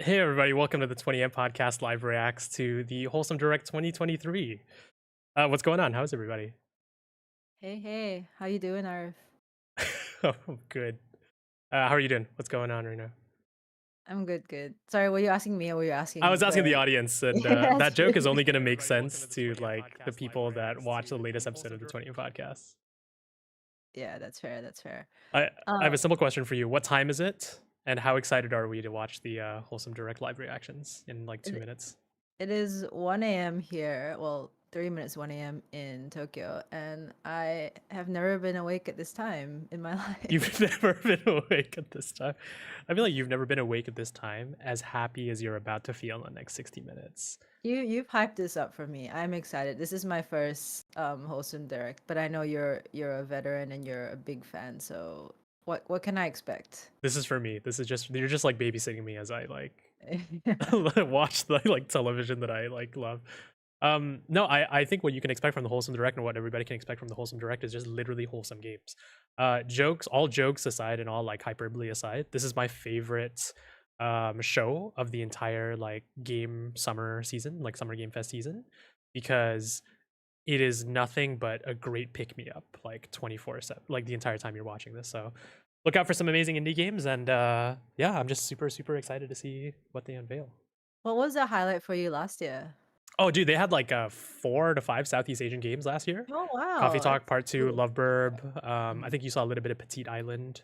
Hey everybody, welcome to the 20M podcast live reacts to the Wholesome Direct 2023. What's going on? How's everybody? Hey, hey, how you doing, Arief? Oh, good. How are you doing? What's going on right now? I'm good, good. Sorry, were you asking me or were you I was asking asking the the? audience, and Yeah, that joke is true. only going to make sense to like the people that watch the latest episode of the 20M podcast. Yeah, that's fair. That's fair. I have a simple question for you. What time is it? And how excited are we to watch the Wholesome Direct live reactions in like 2 minutes? It is 1 a.m. here. Well, 3 minutes 1 a.m. in Tokyo, and I have never been awake at this time in my life. You've never been awake at this time. I feel like you've never been awake at this time as happy as you're about to feel in the next 60 minutes. You've hyped this up for me. I'm excited. This is my first wholesome direct, but I know you're a veteran and you're a big fan. So what can I expect? This is for me. This is just you're just like babysitting me as I like watch the like television that I like love. No, I think what you can expect from the Wholesome Direct and what everybody can expect from the Wholesome Direct is just literally wholesome games. Jokes, all jokes aside and all like hyperbole aside, this is my favorite show of the entire like game summer season, like Summer Game Fest season, because it is nothing but a great pick me up like 24/7, like the entire time you're watching this. So look out for some amazing indie games, and yeah, I'm just super excited to see what they unveil. What was the highlight for you last year? Oh, dude, they had like 4 to 5 Southeast Asian games last year. Oh Coffee wow, Talk that's Part Two, cool. Love Burb. I Mhm, think you saw a little bit of Petite Island.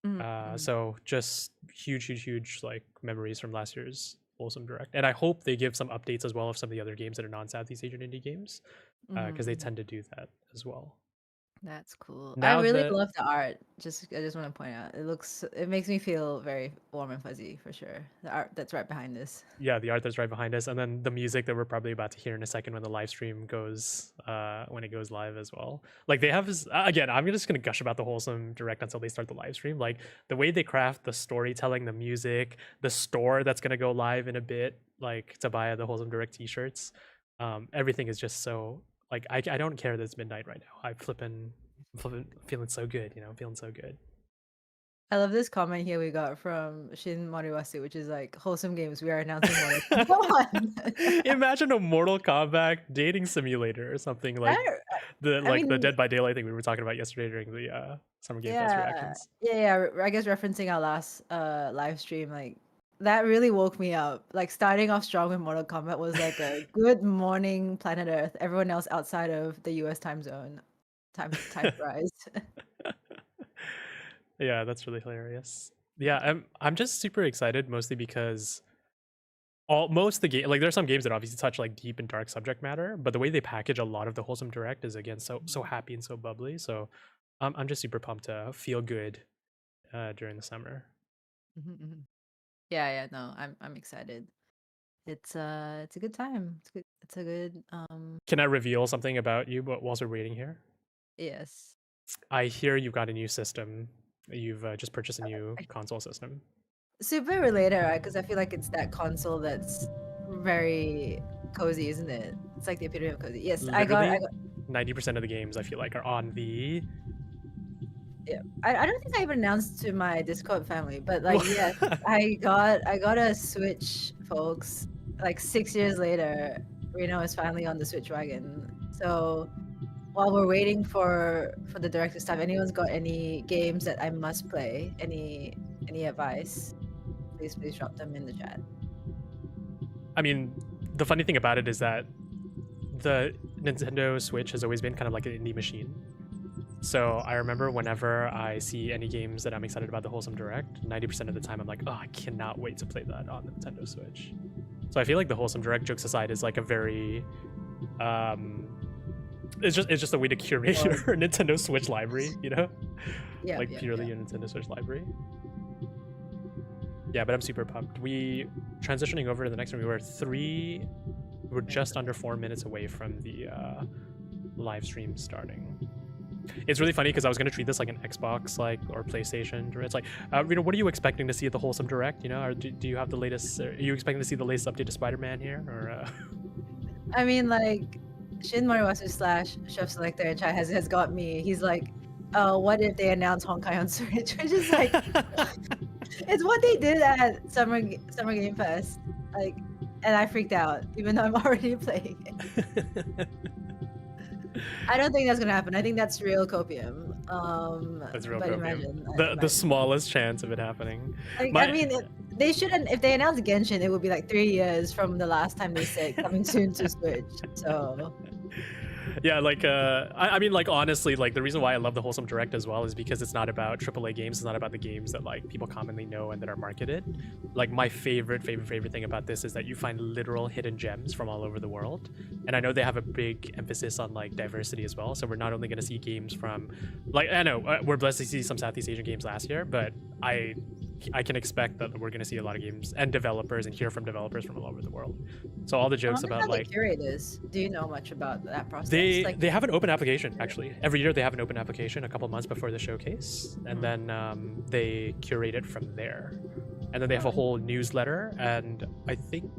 mhm, mhm. So just huge like memories from last year's Wholesome Direct, and I hope they give some updates as well of some of the other games that are non-Southeast Asian indie games, Mhm, because they mhm. tend to do that as well. That's cool. I Now really that love the art. I just want to point out, it makes me feel very warm and fuzzy for sure. The art that's right behind this. Yeah, the art that's right behind us, and then the music that we're probably about to hear in a second when the live stream goes, when it goes live as well. Like they have this, again, I'm just gonna gush about the Wholesome Direct until they start the live stream. Like the way they craft the storytelling, the music, the store that's gonna go live in a bit, like to buy the Wholesome Direct t-shirts. Everything is just so like I don't care that it's midnight right now. I'm flipping feeling so good, I'm feeling so good. I love this comment here we got from Shin Moriwasu, which is like wholesome games. We are announcing Mortal Kombat. Imagine a Mortal Kombat dating simulator or something like I, I the mean, Dead by Daylight thing we were talking about yesterday during the Summer Game Fest yeah, reactions. I guess referencing our last live stream, like that really woke me up. Like starting off strong with Mortal Kombat was like a good morning, planet Earth. Everyone else outside of the US time zone, time rise. Yeah, that's really hilarious. Yeah, I'm just super excited mostly because all most of the game, like there's some games that obviously touch like deep and dark subject matter, but the way they package a lot of the Wholesome Direct is again so happy and so bubbly. So I'm just super pumped to feel good during the summer. Mhm, mhm. Yeah, yeah, no, I'm excited. It's a good time. It's good. It's a good Can I reveal something about you whilst we're waiting here? yes. I hear you've got a new system. You've just purchased a new I- console system. Super related, right? Because I feel like it's that console that's very cozy, isn't it? It's like the epitome of cozy. Yes, I Literally, got 90% of the games I feel like are on the. yeah. I don't think I even announced to my Discord family, but like yes, I got a Switch, folks. Like 6 years later, Reno is finally on the Switch wagon. So while we're waiting for the director stuff, anyone's got any games that I must play? Any advice? Please drop them in the chat. I mean, the funny thing about it is that the Nintendo Switch has always been kind of like an indie machine. So I remember whenever I see any games that I'm excited about the Wholesome Direct, 90% of the time I'm like, oh, I cannot wait to play that on the Nintendo Switch. So I feel like the Wholesome Direct, jokes aside, is like a very um it's just a way to curate Or your Nintendo Switch library. yeah, Like yeah, purely yeah. your Nintendo Switch library. Yeah, but I'm super pumped. We transitioning over to the next one. We're just under 4 minutes away from the live stream starting. It's really funny because I was gonna treat this like an Xbox like or PlayStation. It's like, what are you expecting to see at the Wholesome Direct? Or do you have the latest? Are you expecting to see the latest update to Spider-Man here? Or I mean, like Shin Mariwasu slash Chef Selector in chat has got me. He's like, what if they announce Honkai on Switch? Which is like, It's what they did at Summer Game Fest. Like, and I freaked out, even though I'm already playing it. I don't think that's gonna happen. I think that's real copium. That's real but copium. The smallest chance of it happening. Like, I mean, they shouldn't. If they announced Genshin, it would be like 3 years from the last time they said coming soon to Switch. So. Yeah, like I mean, like honestly, like the reason why I love the Wholesome Direct as well is because it's not about AAA games. It's not about the games that like people commonly know and that are marketed. Like my favorite thing about this is that you find literal hidden gems from all over the world. And I know they have a big emphasis on like diversity as well. So we're not only going to see games from, like, I know we're blessed to see some Southeast Asian games last year, but I can expect that we're going to see a lot of games and developers and hear from developers from all over the world. So all the jokes about like curators. Do you know much about that process? They have an open application actually. Every year they have an open application a couple months before the showcase, and then they curate it from there. And then they have a whole newsletter, and I think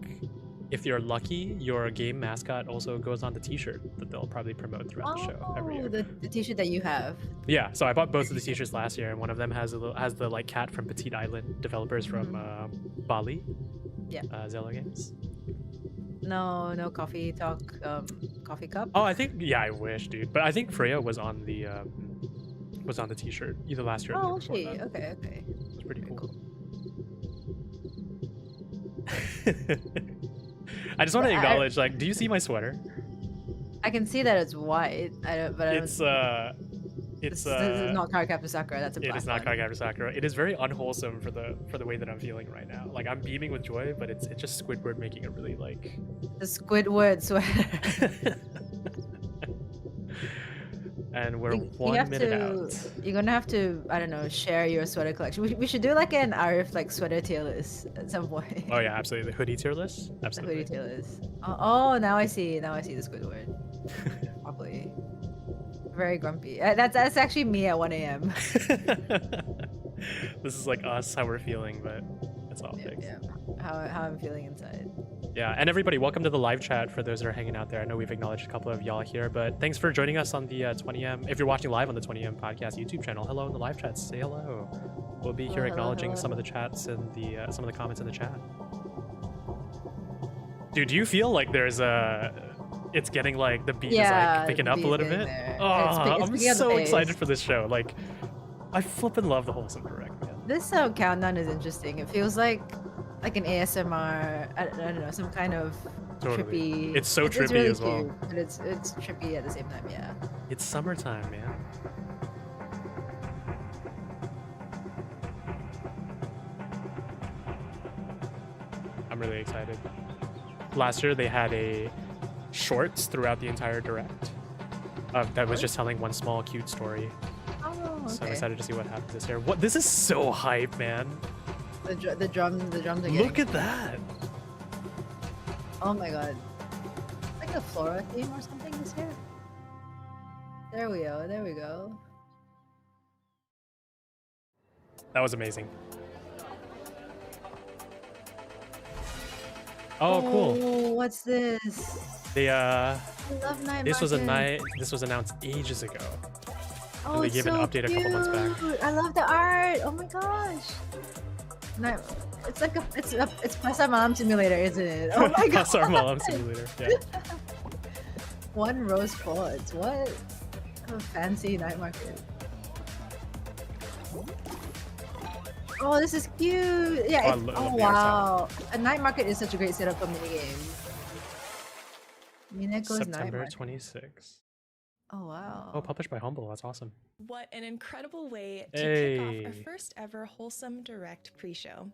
if you're lucky, your game mascot also goes on the t-shirt that they'll probably promote throughout the show every year. The t-shirt that you have. Yeah, so I bought both of the t-shirts last year, and one of them has the like cat from Petite Island, developers from Bali. Yeah. Zello Games. No coffee talk, coffee cup. Oh, I think I wish, dude. But I think Freya was on the t-shirt either last year or the year before that. Okay. It's pretty cool. I just want to acknowledge, like, do you see my sweater? I can see that it's white. It's not Cardcaptor Sakura. That's a black. It is not Cardcaptor Sakura. It is very unwholesome for the way that I'm feeling right now. Like I'm beaming with joy, but it's just Squidward making it really like the Squidward sweater. And we're 1 minute out. You're gonna have to, I don't know, share your sweater collection. We should do like an Arief like sweater tier list at some point. Oh yeah, absolutely. The hoodie tier list. Absolutely. The hoodie tier list. Oh, now I see. Now I see the Squidward. Probably. Very grumpy. That's actually me at 1 a.m. This is like us, how we're feeling, but it's all fixed. Yeah. How I'm feeling inside. Yeah, and everybody, welcome to the live chat for those that are hanging out there. I know we've acknowledged a couple of y'all here, but thanks for joining us on the 20M. If you're watching live on the 20M podcast YouTube channel, hello in the live chat. Say hello. We'll be here acknowledging some of the chats and some of the comments in the chat. Dude, do you feel like there's it's getting like the beat is like picking up a little bit? Oh, I'm so excited for this show. Like, I flippin' love the Wholesome Direct, man. This countdown is interesting. It feels like an ASMR. I don't know, some kind of trippy. It's so trippy really as well. Cute, but it's trippy at the same time. Yeah. It's summertime, man. I'm really excited. Last year they had a shorts throughout the entire direct that was just telling one small cute story. Oh, okay. So I'm excited to see what happens this year. What? This is so hype, man. The drums again. Look at that. Oh my god. Like a Flora theme or something this year. There we go. That was amazing. Oh, cool. What's this? They I love Night This was announced ages ago. Oh, and they gave an update a couple months back. I love the art. Oh my gosh. No, it's like it's Pasar Malam Simulator, isn't it? Oh my god. Pasar Malam Simulator. Yeah. One rose quartz. What a fancy night market. Oh, this is cute. Yeah. Oh wow. A night market is such a great setup for minigames. Mineko's September 26th. Oh wow. Oh, published by Humble. That's awesome. What an incredible way to kick off our first ever Wholesome Direct pre-show.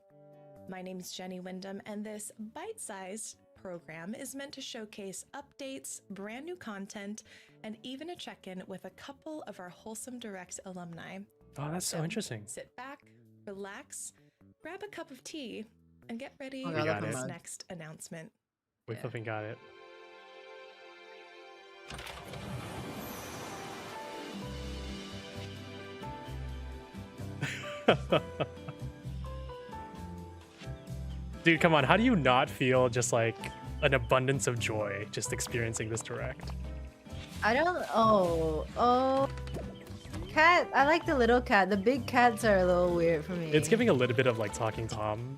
My name's Jenny Wyndham, and this bite-sized program is meant to showcase updates, brand new content, and even a check-in with a couple of our Wholesome Direct alumni. Oh, that's so interesting. Sit back, relax, grab a cup of tea, and get ready for this next announcement. We flipping got it. Dude, come on. How do you not feel just like an abundance of joy just experiencing this direct? I don't. Oh. cat. I like the little cat. The big cats are a little weird for me. It's giving a little bit of like Talking Tom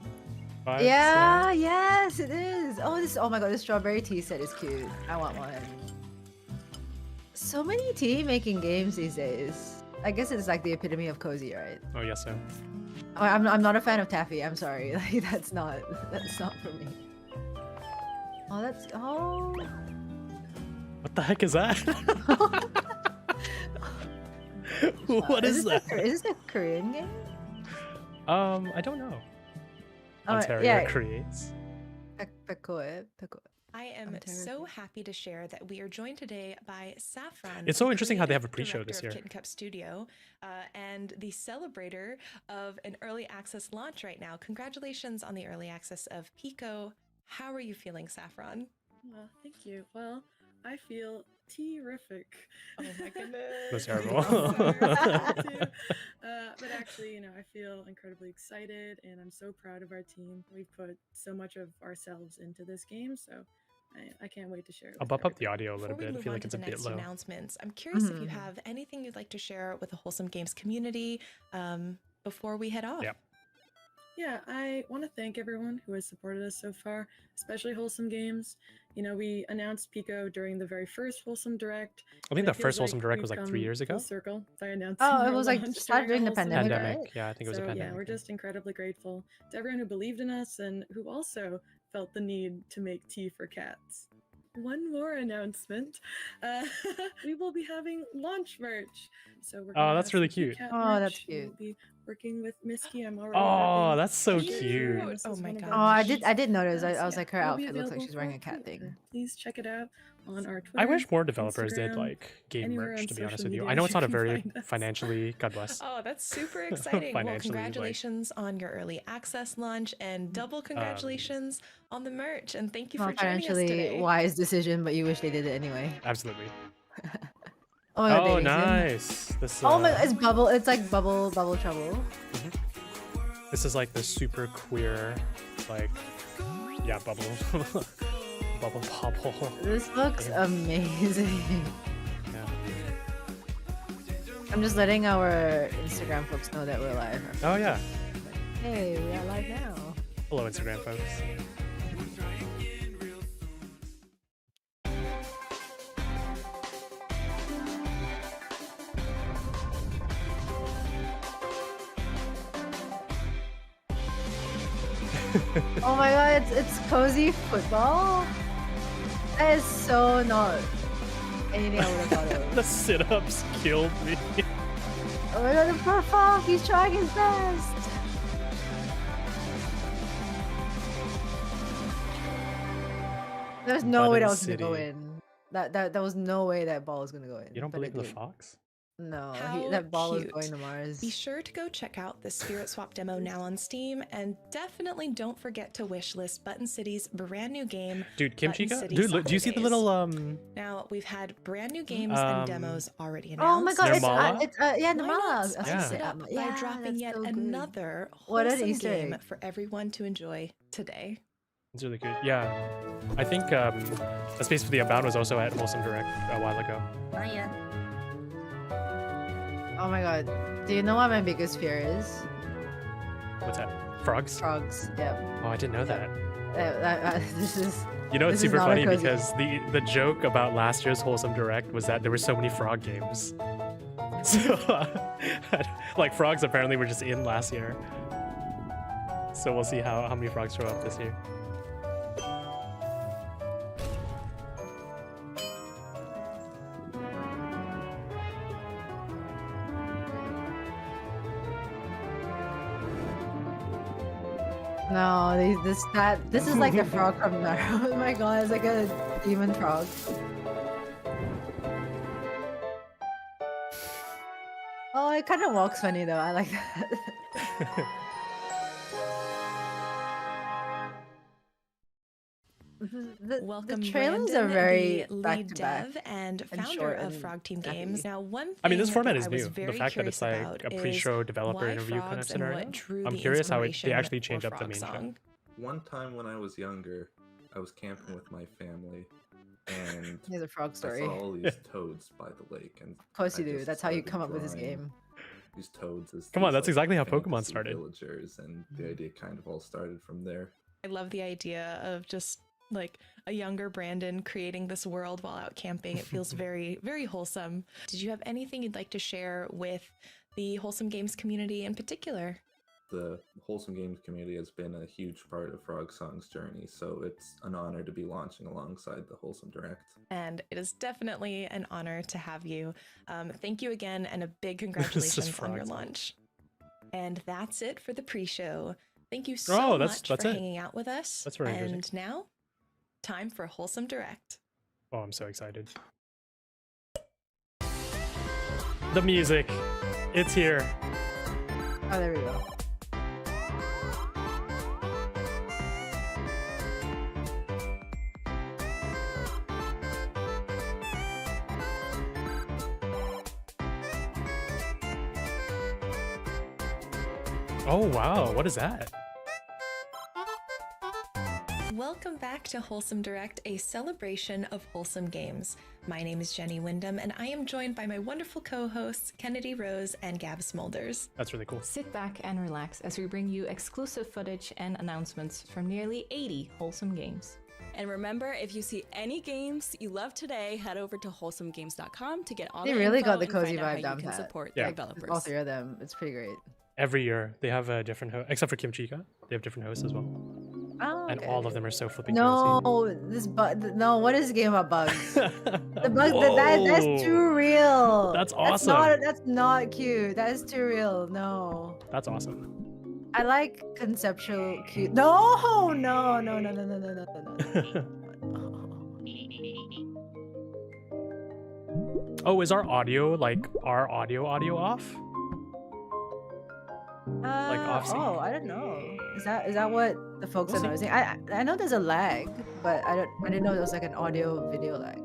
vibes. Yeah, yes, it is. Oh, this. Oh my god, this strawberry tea set is cute. I want one. So many tea making games these days. I guess it's like the epitome of cozy, right? Oh yes, so. Oh, I'm not a fan of taffy. I'm sorry. Like that's not for me. Oh, that's What the heck is that? What is that? Is this a Korean game? I don't know. Ontario yeah. creates. Pekoe. I am so happy to share that we are joined today by Saffron. It's so the interesting how they have a creative pre-show this director year. of Kitten Cup Studio, and the celebrator of an early access launch right now. Congratulations on the early access of Pico. How are you feeling, Saffron? Well, thank you. Well, I feel terrific. Oh my goodness. That's terrible. But actually, I feel incredibly excited and I'm so proud of our team. We've put so much of ourselves into this game, so I can't wait to share it. I'll bump up the audio a little bit. I feel like it's a bit low. Announcements. I'm curious if you have anything you'd like to share with the Wholesome Games community before we head off. Yeah. Yeah, I want to thank everyone who has supported us so far, especially Wholesome Games. We announced Pico during the very first Wholesome Direct. I think the first Wholesome Direct was like 3 years ago. Circle by announcing it was like started during the pandemic, right? Yeah, I think it was a pandemic. Yeah, we're just incredibly grateful to everyone who believed in us and who also felt the need to make tea for cats. One more announcement. We will be having launch merch. So we're gonna that's have really some cute. cat Oh, that's merch. We'll cute. be working with Misky. I'm already Oh, having that's so t-shirts. cute. This Oh is my one of gosh. our Oh, I merch. did notice. I So was like, her it'll be outfit looks like she's wearing a available cat for thing. pre-order. Please check it out on our Twitter. I wish more developers did Instagram, like game anywhere merch, on to be honest social with you. media I know it's not a you can very find us. financially, God bless. Oh, that's super exciting. Well, Financially, like- congratulations on your early access launch and double congratulations on the merch. And thank you for Not joining us financially today. wise decision, but you wish they did it anyway. Absolutely. Oh my god, Oh, dating sim. nice. This. Oh my, it's bubble. It's like bubble trouble. This is like the super queer, like, yeah, bubble, bubble. This looks amazing. Yeah. I'm just letting our Instagram folks know that we're live. Oh yeah. Hey, we are live now. Hello, Instagram folks. Oh my god, it's cozy football. That is so not anything I would have thought of. The sit-ups killed me. Oh my god, the poor Fog, he's trying his best. There's no way that was gonna go City. in. That was no way that ball was gonna go in. You don't but believe it in the did. fox? No, How that ball is cute. going to Mars. Be sure to go check out the Spirit Swap demo now on Steam, and definitely don't forget to wishlist Button City's brand new game. Dude, Kimchi Button got? City Dude, Soccer do you see the Days. little Now we've had brand new games and demos already announced. Oh my god, Nirmala? it's yeah, Why Nirmala. not I was spice gonna Yeah. say it up Atma. by Yeah, dropping that's yet so good. another What an wholesome Easter game egg. for everyone to enjoy today? It's really good. Yeah, I think A Space for the Unbound was also at Wholesome Direct a while ago. Oh my god. Do you know what my biggest fear is? What's that? Frogs? Frogs. Yep. Oh, I didn't know that. This is. You know, it's This is super not a funny cozy. because the joke about last year's Wholesome Direct was that there were so many frog games. So, like, frogs apparently were just in last year. So we'll see how many frogs show up this year. No, this is like the frog from Naruto. Oh my god, it's like a demon frog. Oh, it kind of walks funny though. I like that. Welcome, the trailers Brandon, are very the back lead to back. dev and and founder short of and Frog Team snappy. Games. Now, one thing I mean, this format that is I was new. The very fact that it's curious like about a is pre-show developer why interview kind of frogs and scenario. what drew I'm the curious how they inspiration actually for changed up the Frog main show. Song. One time when I was younger, I was camping with my family, and Here's a frog I story. saw all these toads by the lake, and Of course you I do. just That's how you started come up with this drawing game. these toads as Come on, these, that's like, exactly how Pokemon fantasy started. villagers, and the idea kind of all started from there. I love the idea of just like a younger Brandon creating this world while out camping. It feels very, very wholesome. Did you have anything you'd like to share with the Wholesome Games community in particular? The Wholesome Games community has been a huge part of Frog Song's journey, so it's an honor to be launching alongside the Wholesome Direct. And it is definitely an honor to have you. Thank you again, and a big congratulations on your launch. And that's it for the pre-show. Thank you so much for hanging out with us. That's very And interesting. now, time for Wholesome Direct. Oh, I'm so excited. The music. It's here. Oh, there we go. Oh, wow. What is that? Welcome back to Wholesome Direct, a celebration of wholesome games. My name is Jenny Wyndham, and I am joined by my wonderful co-hosts, Kennedy Rose and Gab Smulders. That's really cool. Sit back and relax as we bring you exclusive footage and announcements from nearly 80 wholesome games. And remember, if you see any games you love today, head over to wholesomegames.com to get all They the really info got the and cozy find out vibe how down you can pat. support Yeah. the developers. All three of them. It's pretty great. Every year they have a different host, except for Kim Chica. They have different hosts as well. Oh, And okay. all of them are so flipping No, no. What is this game about bugs? cozy. The bugs. That's too real. That's awesome. That's not cute. That is too real. No. That's awesome. I like conceptual cute. No, no, no, no, no, no, no, no, no. Oh, is our audio audio off? off sync. Oh, I don't know. Is that what the folks We'll are see. noticing? I know there's a lag, but I didn't know there was like an audio video lag.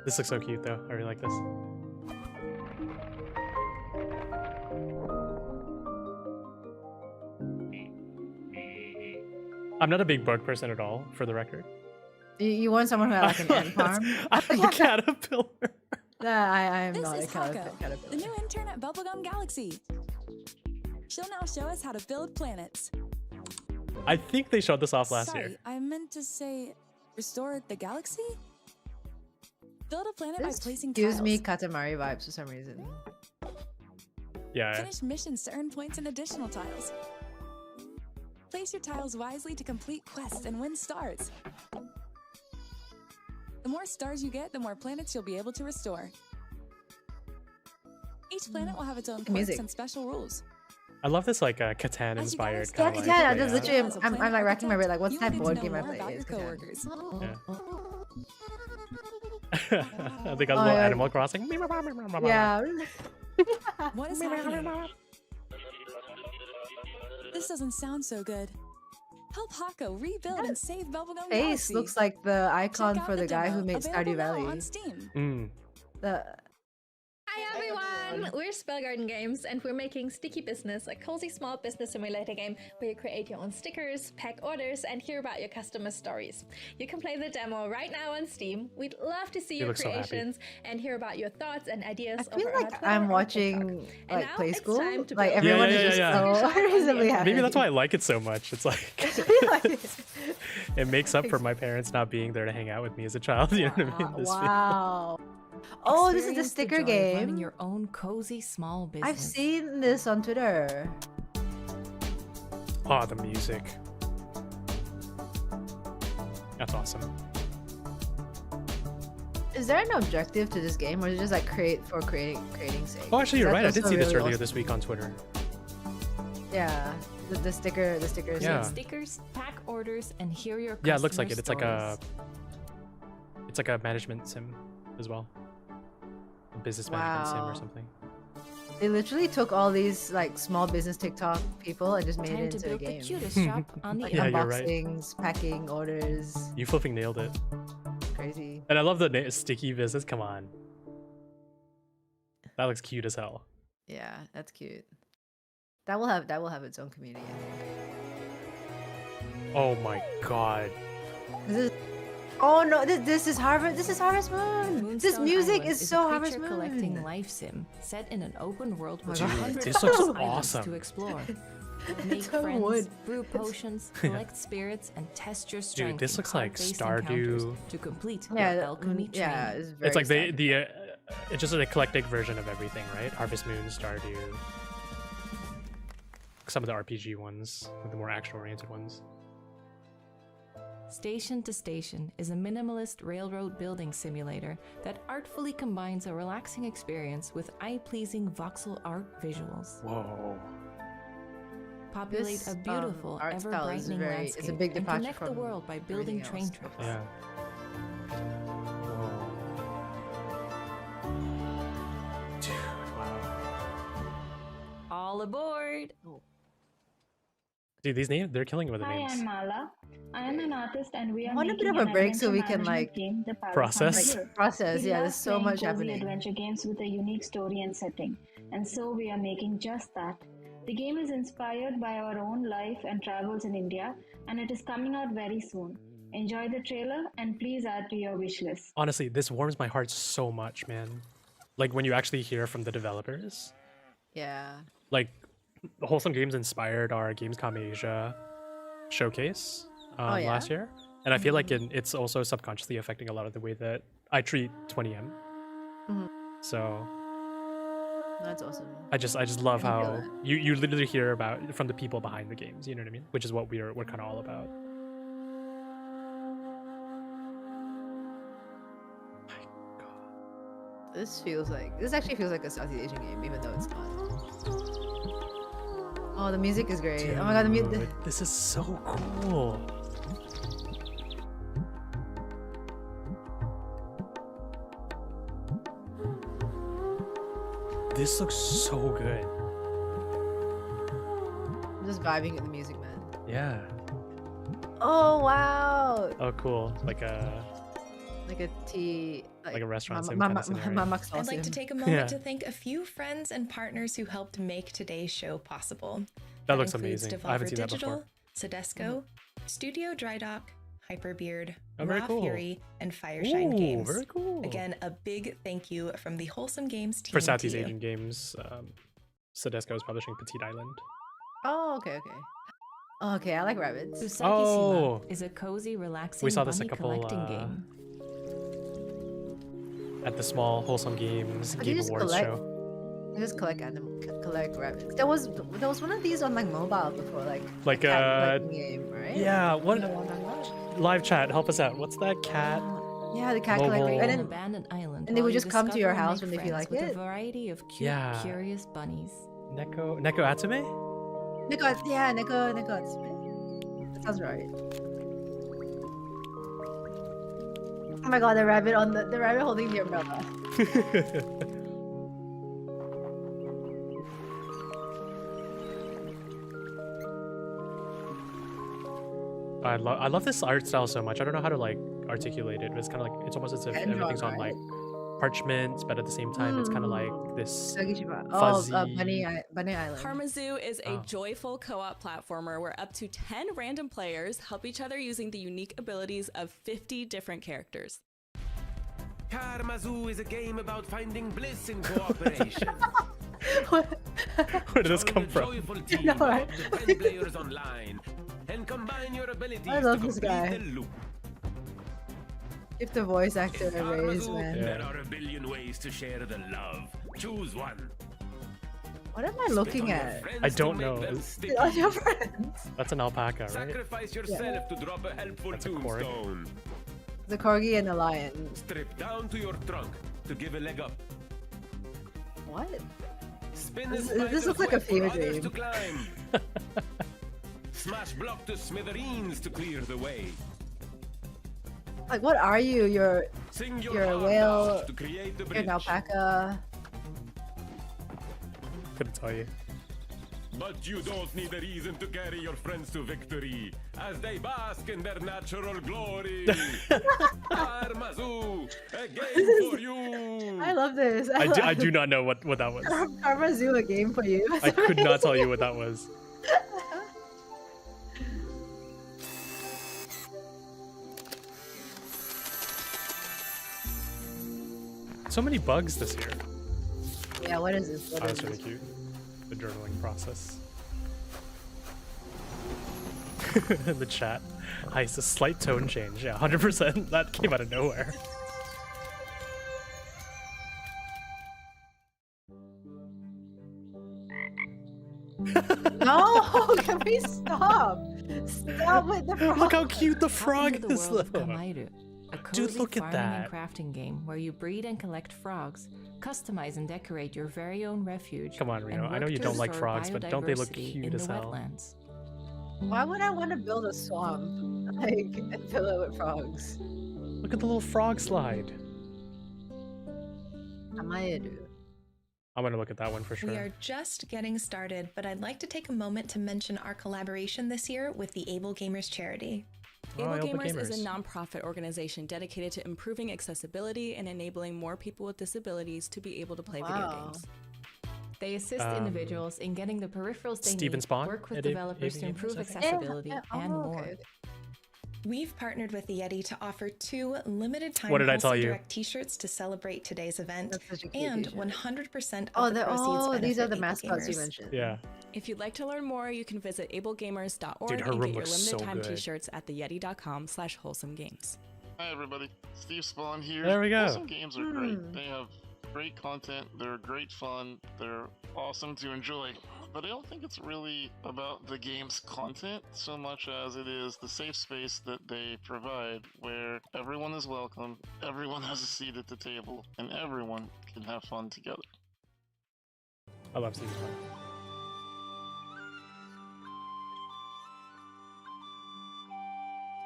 This looks so cute though. I really like this. I'm not a big bug person at all, for the record. You want someone who had like an ant farm? I'm a caterpillar. Nah, I am This not is a Hako, caterpillar. the new intern at Bubblegum Galaxy. She'll now show us how to build planets. I think they showed this off last Sorry, year. I meant to say restore the galaxy? Build a planet This by placing gives tiles. me Katamari vibes for some reason. Yeah. Finish missions to earn points and additional tiles. Place your tiles wisely to complete quests and win stars. The more stars you get, the more planets you'll be able to restore. Each planet will have its own quirks Music. and special rules. I love this like Catan As you inspired guys Yeah, kind of yeah, like that's layout. literally. As a I'm planet like racking my brain. Like, what's you that will board need to game I know more play? about It's your Catan. coworkers. They got a Oh, little yeah. Animal Crossing. Yeah. What is happening? This doesn't sound so good. Help Hako rebuild and save Bubblegum Face Galaxy. looks like the Check icon out for the guy who demo, made available Stardew now Valley. on Steam. Mm. The Hi everyone! We're Spellgarden Games and we're making Sticky Business, a cozy small business simulator game where you create your own stickers, pack orders, and hear about your customers' stories. You can play the demo right now on Steam. We'd love to see You your look so happy. creations and hear about your thoughts and ideas. I feel over on like our Twitter I'm or TikTok. watching And like now Play it's School. time to Like build. everyone Yeah, is yeah, just yeah. so reasonably happy. Maybe that's why I like it so much. It's like it makes up for my parents not being there to hang out with me as a child. You know what I mean? This feel. Wow. Oh, this is the Experience sticker joy of running game. your own cozy small business. I've seen this on Twitter. Oh, the music. That's awesome. Is there an objective to this game, or is it just like creating sake? Oh, actually, you're That right. I feels did so see this really earlier awesome. this week on Twitter. Yeah, the stickers. Yeah. Stickers, pack orders, and hear your Yeah, it looks like it. customer It's like a management sim as well. A business management sim or Wow. something. They literally took all these like small business TikTok people and just made Time it to into a build the game. cutest shop on the Like Yeah, you're right. unboxings, packing orders, You flipping nailed it. crazy. And I love the sticky business. Come on. That looks cute as hell. Yeah, that's cute. That will have its own community. I think. Oh my god. This is. Oh no! This is Harvest. This is Harvest Moon. This Moonstone music Island is so a Harvest creature Moon. collecting life sim set in an open world with God. hundreds This looks of islands awesome. to explore. Make so friends, wood. brew potions, collect spirits, and test your strength. Dude, this in looks like card-based Stardew. encounters to complete Yeah, your alchemy training. yeah, it's very. It's like sad. it's just an eclectic version of everything, right? Harvest Moon, Stardew. Some of the RPG ones, the more action-oriented ones. Station to Station is a minimalist railroad building simulator that artfully combines a relaxing experience with eye-pleasing voxel art visuals. Whoa. Populate This, a beautiful, art style is ever-brightening very- landscape it's a big and departure connect the from world by building everything train else. tracks. Yeah. Whoa. Dude, wow. All aboard! Dude, these names, they're killing it with the Hi, names. I'm Mala. I am an artist and we are want a making bit of a an break so we adventure can, management like, game, The Palace process. Hunter. Process. We Yeah, love there's so playing much cozy happening. adventure games with a unique story and setting, and so we are making just that. The game is inspired by our own life and travels in India, and it is coming out very soon. Enjoy the trailer and please add to your wish list. Honestly, this warms my heart so much, man. Like when you actually hear from the developers. Yeah. Like, Wholesome Games inspired our Gamescom Asia showcase yeah? last year. And I feel like it's also subconsciously affecting a lot of the way that I treat 20M. Mhm. So That's awesome. I just love I feel how that. you literally hear about from the people behind the games, you know what I mean? Which is what we're kind of all about. This actually feels like a Southeast Asian game, even though it's not. Oh, the music is great. Oh my god, the music. Dude, this is so cool. This looks so good. I'm just vibing with the music, man. Yeah. Oh wow! Oh, cool. Like a tea, like a restaurant sim Mama- kinda scenario. Mama I'd like to sim. take a moment Yeah. to thank a few friends and partners who helped make today's show possible. That looks includes amazing. I Devolver haven't seen that Digital, before. Sedesco, Studio Drydock, Hyperbeard, Oh, very Raw cool. Fury, and Fireshine Ooh, Games. very cool. Again, a big thank you from the Wholesome Games team For Southeast to you. Asian games, Sedesco is publishing Petite Island. Oh, okay, okay. Oh, okay, I like rabbits. Usagi Oh. is a cozy, relaxing We saw this a bunny couple, collecting game. At the small Wholesome Games But Game you just Awards collect- show. I just collect rabbits. There was one of these on like mobile before, Like a cat collecting game, right? Yeah, what You know what I'm talking about? live chat, help us out. What's that cat? Yeah, the cat Mobile- collecting, and An then abandoned island. and they while would you just come to your discover and house make when they feel friends like with it. a variety of cute, Yeah. curious bunnies. Neko Atsume? Neko. That sounds right. Oh my god, the rabbit holding the umbrella. I love this art style so much. I don't know how to like articulate it. But it's kind of like it's almost as if Hand everything's drawn, on right? like parchment, but at the same time, it's kind of like this. Sagishiba. Fuzzy. Bunny Island. Karmazoo is a Oh. joyful co-op platformer where up to 10 random players help each other using the unique abilities of 50 different characters. Karmazoo is a game about finding bliss in cooperation. Where did this Join come the from? joyful team know, of right? up to 10 players online and combine your abilities I love to this complete guy. the loop. If the voice actor In raised, Karmazoo, man. there are a billion ways to share the love. Choose one. What am I Spit looking on your at? friends I to don't make know. them Is- sticky. On your friends. That's an alpaca, right? Sacrifice yourself to drop a helpful That's a corgi. tombstone. The corgi and the lion. Strip down to your trunk to give a leg up. What? Spin This- the this spider's looks like a web for fever others dream. to climb. Smash block to smithereens to clear the way. Like, what are you? You're Sing your You're a heart whale, out to create the you're bridge. an alpaca. Couldn't tell you. But you don't need a reason to carry your friends to victory as they bask in their natural glory. Karmazoo, a game for you. I love this. I do not know what that was. Karmazoo, a game for you. I could not tell you what that was. So many bugs this year. Yeah, what is this? What Oh, is that's really this? cute. The journaling process. In the chat. Hi, it's a slight tone change. Yeah, 100%. That came out of nowhere. No, can we stop? Stop with the frog. Look how cute the frog Welcome to the is, world of though. Kamairu, a Dude, cozy look at farming and that. crafting game where you breed and collect frogs, customize and decorate your very own refuge. Come on, and Reno. I work know you to don't like restore frogs, but don't they look biodiversity cute in as the hell? wetlands. Why would I want to build a swamp? Like, and fill it with frogs? Look at the little frog slide. Kamairu. I'm gonna look at that one for sure. We are just getting started, but I'd like to take a moment to mention our collaboration this year with the Able Gamers charity. Oh, Able Able Gamers is a Gamers. nonprofit organization dedicated to improving accessibility and enabling more people with disabilities to be able to play video Wow. games. They assist individuals in getting the peripherals they Steven need, Spawn work with at developers AV to improve Gamers, I think. accessibility, and more. Okay. We've partnered with the Yeti to offer 2 limited-time What did I tell Wholesome you? Direct T-shirts to celebrate today's event, That's such a cute and t-shirt. 100% of Oh, the proceeds these are the benefit Able mascots you Gamers. mentioned. Yeah. If you'd like to learn more, you can visit ablegamers.org Dude, her and room get your looks limited so time good. t-shirts at theyeti.com/wholesomegames. Hi everybody, Steve Spawn here. There we go. Wholesome games are great. They have great content, they're great fun, they're awesome to enjoy. But I don't think it's really about the game's content so much as it is the safe space that they provide where everyone is welcome, everyone has a seat at the table, and everyone can have fun together. I love Steven Spawn.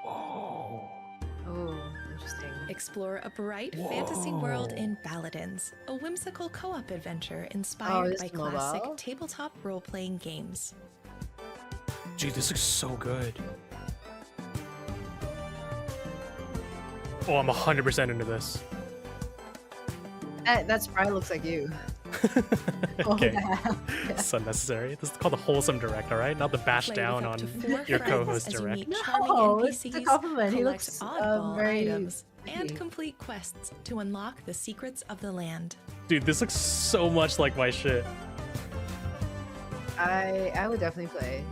Oh. Oh, interesting. Explore a bright fantasy world in Paladins, a whimsical co-op adventure inspired this by is mobile? classic tabletop role-playing games. Dude, this looks so good. Oh, I'm 100% into this. That sprite looks like you. Okay. Oh, It's unnecessary. This is called the Wholesome Direct, alright? Not the bash Play down with up on to 4 your friends co-host as you direct. meet charming No, it's a NPCs, compliment. He collect looks, oddball very items, and creepy. complete quests to unlock the secrets of the land. Dude, this looks so much like my shit. I would definitely play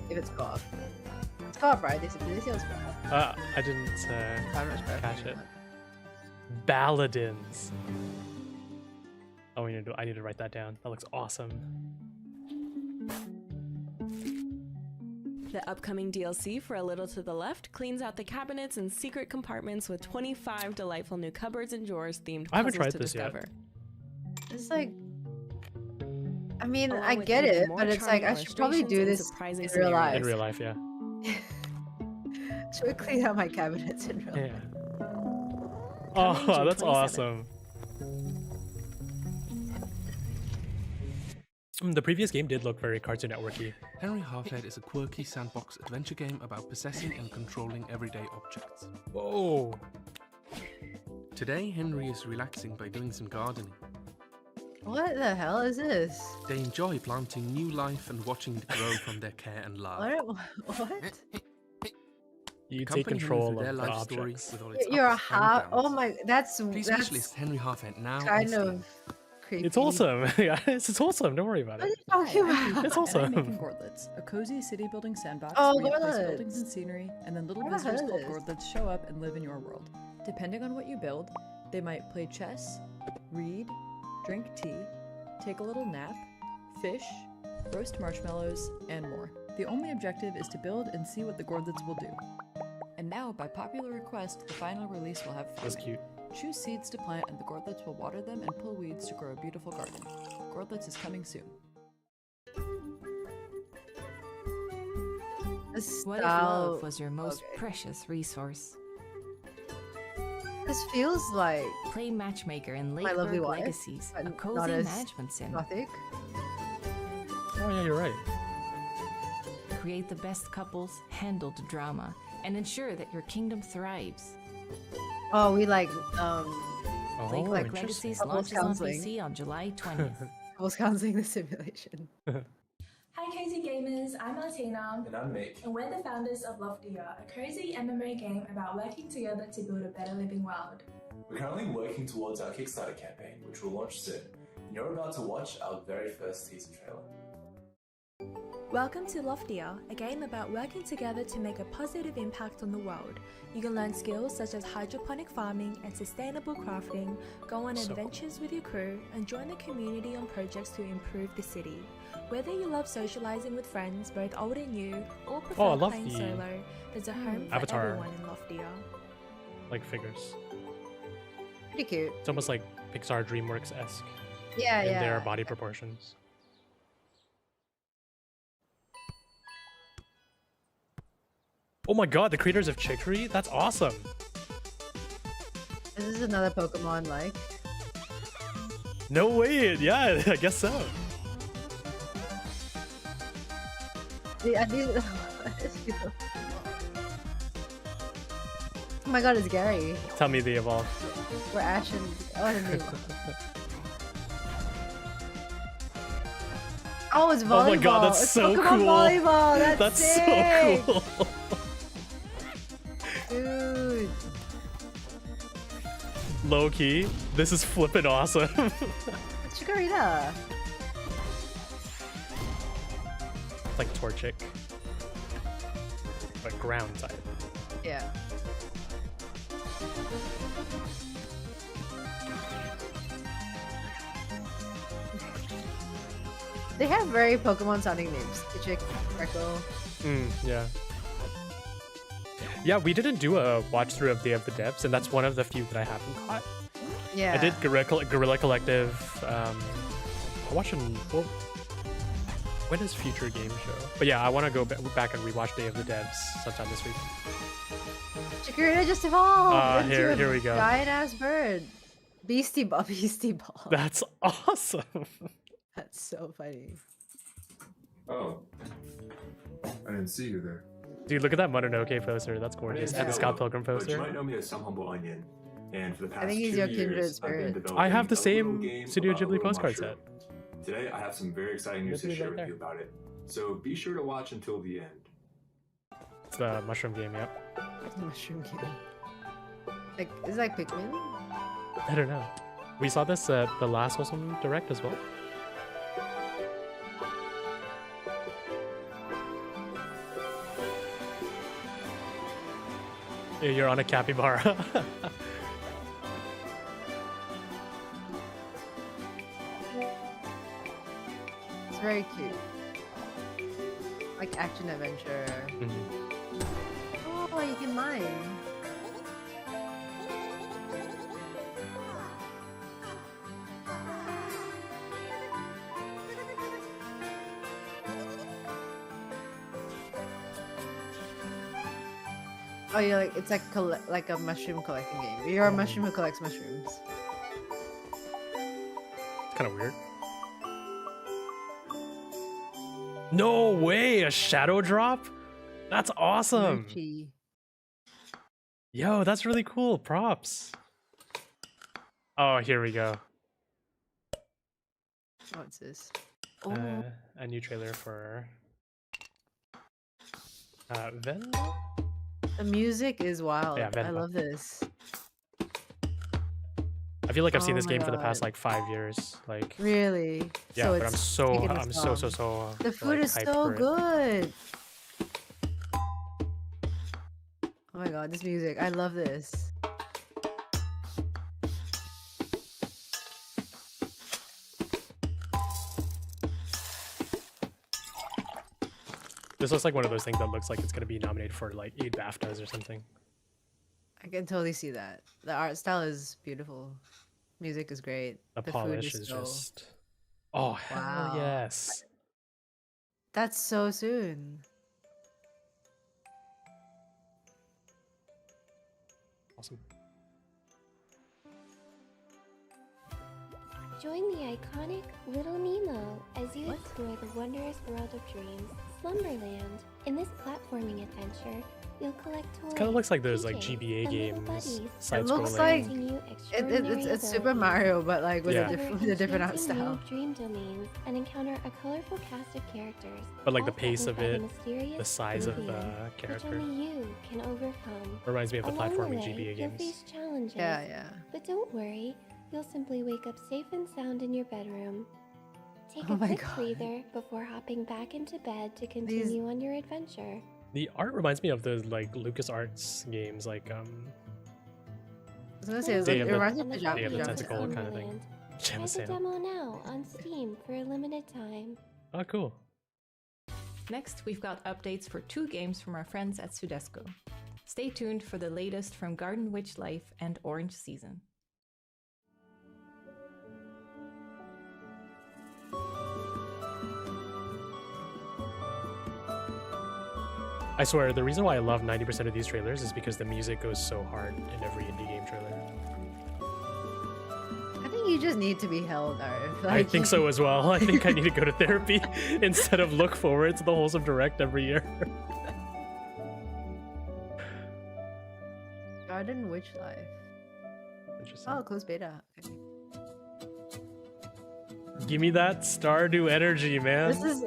if it's co-op. It's co-op, right? This is co-op. I didn't How much better? catch it. Paladins. Oh, I need to write that down. That looks awesome. The upcoming DLC for A Little to the Left cleans out the cabinets and secret compartments with 25 delightful new cupboards and drawers themed I haven't puzzles tried to this yet. discover. It's like, I mean, Along I with get even it, more but it's like I charming should probably do illustrations and this surprising in real life. In real life, yeah. Should we clean out my cabinets in real life? Yeah. Coming Oh, June that's 27th. awesome. The previous game did look very Cartoon Network-y. Henry Halfhead is a quirky sandbox adventure game about possessing and controlling everyday objects. Whoa. Today, Henry is relaxing by doing some gardening. What the hell is this? They enjoy planting new life and watching it grow from their care and love. What? You Accompany take control Henry through of their the life story objects. with all its You're a ups and hot. Oh downs. my, that's Please wishlist Henry Halfhead now. on kind Steam. of creepy. It's wholesome. Yeah, it's wholesome. Don't worry about What are it. you talking about? It's I'm awesome. making Gordlets, a cozy city building sandbox Oh, where you place Gordlets. buildings and scenery, and then little I've never visitors heard called of Gordlets show up and live in your world. Depending on what you build, they might play chess, read, drink tea, take a little nap, fish, roast marshmallows, and more. The only objective is to build and see what the Gordlets will do. And now, by popular request, the final release will have That's farming. cute. Choose seeds to plant and the Gordlets will water them and pull weeds to grow a beautiful garden. Gordlets is coming soon. What if love was your most precious resource? This feels like Play Matchmaker in My Lovely Lakeburg Wife, Legacies, but a not cozy as management sim. gothic. Oh yeah, you're right. Create the best couples, handle the drama, and ensure that your kingdom thrives. Oh, we like Lakeburg interesting. Legacies Couples launches on counseling. PC on July 20th. I was counseling the simulation. Hi cozy gamers, I'm Martina. And I'm Nick. And we're the founders of Loftier, a cozy MMA game about working together to build a better living world. We're currently working towards our Kickstarter campaign, which will launch soon, and you're about to watch our very first teaser trailer. Welcome to Loftier, a game about working together to make a positive impact on the world. You can learn skills such as hydroponic farming and sustainable crafting, go on adventures with your crew, and join the community on projects to improve the city. Whether you love socializing with friends, both old and new, or prefer playing solo, there's a home for Avatar. everyone in Loftier. Like figures. Pretty cute. It's almost like Pixar DreamWorks-esque. Yeah, in yeah. their body proportions. Oh my god, the creators of Chicory? That's awesome. Is this another Pokemon like? No way. Yeah, I guess so. Yeah, oh my god, it's Gary. Tell me they evolve. We're Ash and oh, it's volleyball. Oh my god, that's it's so Pokemon cool. Volleyball. That's sick. so cool. Dude. Low key, this is flippin' awesome. Chikorita. It's like Torchic. But ground type. Yeah. They have very Pokemon sounding names. Kitchick, Freckle. Yeah. Yeah, we didn't do a watch through of Day of the Devs, and that's one of the few that I haven't caught. Yeah. I did Guerrilla Collective. I watched well, when is Future Game Show? But yeah, I want to go back and rewatch Day of the Devs sometime this week. Chikorita just evolved into a here we go. giant ass bird. Beastie Ball. Beastie Ball. That's awesome. That's so funny. Oh. I didn't see you there. Dude, look at that Mononoke poster. That's gorgeous. And the Scott Pilgrim But you poster. might know me as Some Humble Onion. And for the past I think he's 2 your years, kindred I've been spirit. developing I have the a little same game Studio about a Ghibli little postcard mushroom. set. Today, I have some very exciting news to Ghibli share right with there. you about it. So be sure to watch until the end. It's the mushroom game, yep. Mushroom game. Like, is it like Pikmin? I don't know. We saw this at the last Wholesome Direct as well. Yeah, you're on a capybara. It's very cute. Like action adventure. Oh, you can mine. Oh, you're like it's like a mushroom collecting game. You're a mushroom who collects mushrooms. It's kind of weird. No way, a shadow drop? That's awesome. Mochi. Yo, that's really cool. Props. Oh, here we go. What's this? A new trailer for Ven. The music is wild. Yeah, I Venba. love this. I feel like I've seen Oh this my game for the past God. like 5 years. Like Really? yeah, So but I'm it's so taking I'm this so long. The like, food is hyped so for it. good. Oh my god, this music. I love this. This looks like one of those things that looks like it's gonna be nominated for like 8 BAFTAs or something. I can totally see that. The art style is beautiful. Music is great. The food polish is so... just oh hell Wow. yes. That's so soon. Awesome. Join the iconic Little Nemo as you explore the wondrous world of dreams, Slumberland. In this platforming adventure, you'll collect toys. It kind of looks like those like trinkets, GBA and little games, buddies. side It looks scrolling. like Granting you it's extraordinary Super Mario, but like with, Yeah. with a different art Enchanting style. new dream domains and encounter a colorful cast of characters. But like the all pace of threatened by it, the mysterious the size of the Oblivion, which character. only you can overcome. Reminds me of the Along platforming way, GBA you'll games. face challenges. Yeah, yeah. But don't worry, you'll simply wake up safe and sound in your bedroom. Take Oh a my quick God. breather before hopping back into bed to continue on your adventure. The art reminds me of the like LucasArts games, like I was gonna say, Day it of the- reminds me of the Day of the Jam Tentacle Sale. kind of thing. Try Jam the Sale. demo now on Steam for a limited time. Oh, cool. Next, we've got updates for 2 games from our friends at Sudesco. Stay tuned for the latest from Garden Witch Life and Orange Season. I swear, the reason why I love 90% of these trailers is because the music goes so hard in every indie game trailer. I think you just need to be held, Arief. I think so as well. I think I need to go to therapy instead of look forward to the Wholesome Direct every year. Garden Witch Life. Interesting. Oh, closed beta. Okay. Give me that Stardew energy, man. This is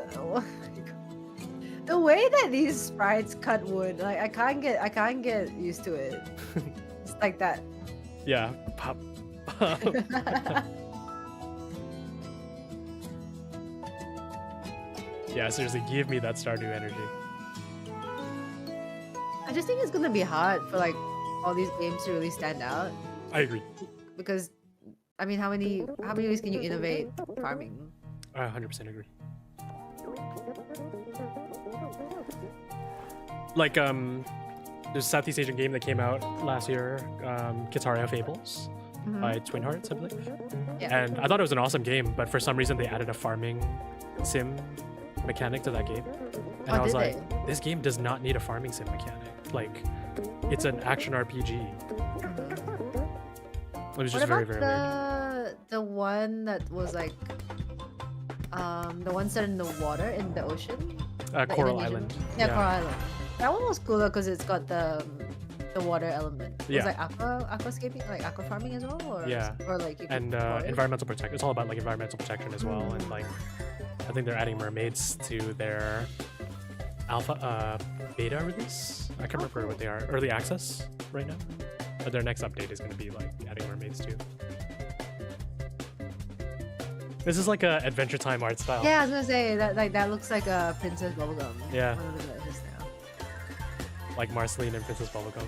the way that these sprites cut wood. Like I can't get used to it. It's like that. Yeah. Pop. Yeah, seriously, give me that Stardew energy. I just think it's gonna be hard for like all these games to really stand out. I agree. Because, I mean, how many ways can you innovate farming? I 100% agree. Like, there's a Southeast Asian game that came out last year, Kitaria Fables by Twin Hearts, I believe. Yeah. And I thought it was an awesome game, but for some reason they added a farming sim mechanic to that game. And Oh, I was did like, this game does not need a farming sim mechanic. Like, it's an action RPG. It was just What very, about very weird. the one that was like, the one set in the water in the ocean? The Coral Indonesian- Island. Yeah, Coral Island. That one was cooler because it's got the water element. It was Yeah. like aquascaping, like aqua farming as well, or Yeah. or like you And could forage? environmental protection. It's all about like environmental protection as well. And like, I think they're adding mermaids to their alpha, beta release. I can't remember what they are. Early access right now. But their next update is going to be like adding mermaids too. This is like a Adventure Time art style. Yeah, I was gonna say that looks like a Princess Bubblegum. Yeah. One of the just now. Like Marceline and Princess Bubblegum.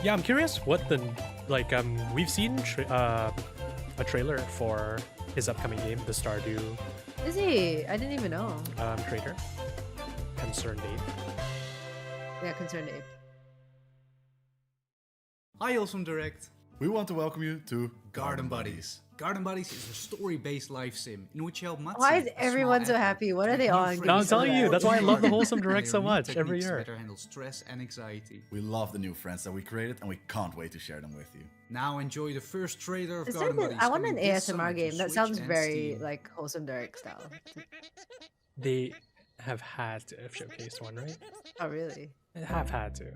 Yeah, I'm curious what the like. We've seen a trailer for his upcoming game, the Stardew Is he? I didn't even know. creator, Concerned Ape. Yeah, Concerned Ape. Hi, Wholesome Direct. We want to welcome you to Garden Buddies. Garden Buddies is a story-based live sim in which you help Matsu, Why is a small everyone so adult, happy? What are make they new on? friends Give me I'm some telling of you, that. that's why I love the Wholesome and Direct so learn new much every techniques to year. better handle stress and anxiety. We love the new friends that we created and we can't wait to share them with you. Now enjoy the first trailer of Is Garden there Buddies. I want an coming this summer ASMR to game. That Switch sounds and very Steam. like Wholesome Direct style. They have had to have showcased one, right? Oh, really? They have had to.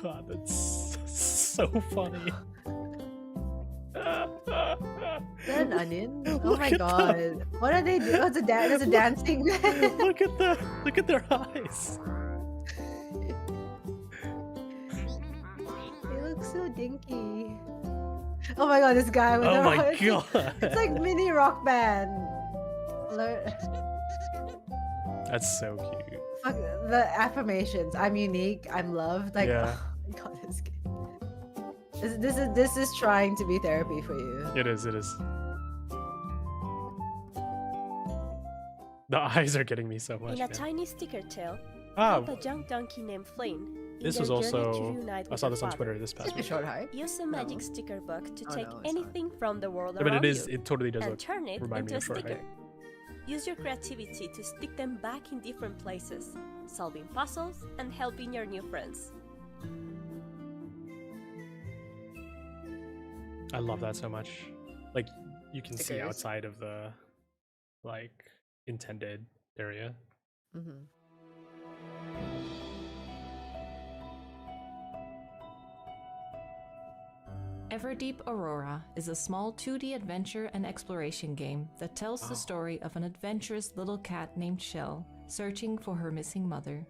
God, that's so funny. Is that an onion? Oh Look my at god. them. What are they doing? It's a There's a dancing. Look at their eyes. They look so dinky. Oh my god, this guy with Oh the my it's like- God. It's like mini rock band. That's so cute. Fuck the affirmations. I'm unique. I'm loved. Like, Yeah. oh my god, this game. This is trying to be therapy for you. It is, it is. The eyes are getting me so much. In a man. tiny sticker tail, Ah. help a junk donkey named Flame This was also I saw this on Twitter this past A week. short hike. Use a magic sticker book to take no, it's anything from the world Yeah, but around it is. you It totally does and look, turn it remind into me a of Short sticker. Hike. Use your creativity to stick them back in different places, solving puzzles and helping your new friends. I love that so much. Like you can see Stickers. outside of the like intended area. Mm-hmm. Everdeep Aurora is a small 2D adventure and exploration game that tells the story of an adventurous little cat named Shell searching for her missing mother.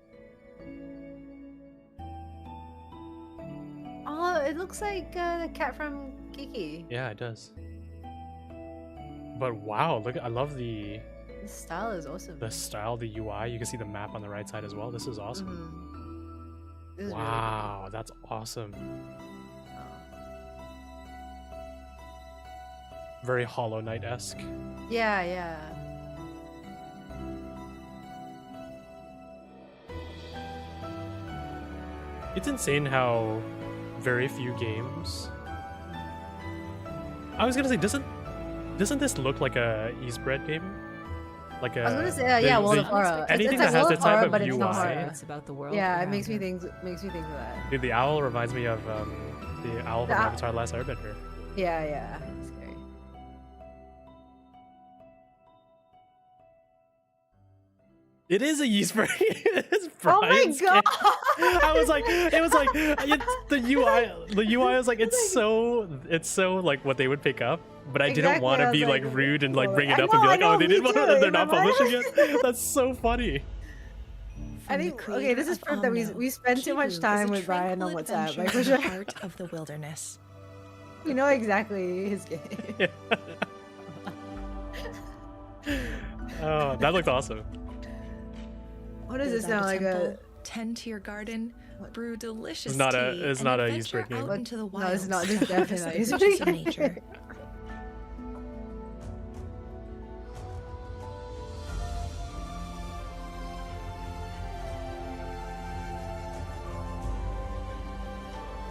Oh, it looks like the cat from Kiki. Yeah, it does. But wow, look! I love the The style is awesome. style, the UI. You can see the map on the right side as well. This is awesome. This is really Wow, that's awesome. Very Hollow Knight-esque. Yeah, yeah. It's insane how very few games. I was gonna say, doesn't this look like a Eastbred game? Like a. I was gonna say, yeah, World of Horror. Anything It's like that has World this of Horror, type but of it's UI. not horror. It's about the world. Yeah, it around makes me her. think of that. Dude, the owl reminds me of the owl from The owl- Avatar: The Last Airbender. Yeah, yeah. Scary. It is a Eastbred. It's Oh my Brian's god! game. I was like, it was like the UI. The UI was like, it's so like what they would pick up. But I didn't want to Exactly, be I was like rude and like bring I it up and be know, like, I know, oh, they me didn't want too, to, they're in my not mind. publishing it. That's so funny. I think okay, this is proof that we spend too much time with Brian on WhatsApp. Like for sure. Heart of the wilderness. We know exactly his game. Oh, that looked awesome. What does Build this out sound like? temple, tend to your garden, brew delicious It's not a- tea, it's and not a adventure Eastbred game. out into the No, wilds. it's not. This to harvest definitely the not riches of Eastbred. nature.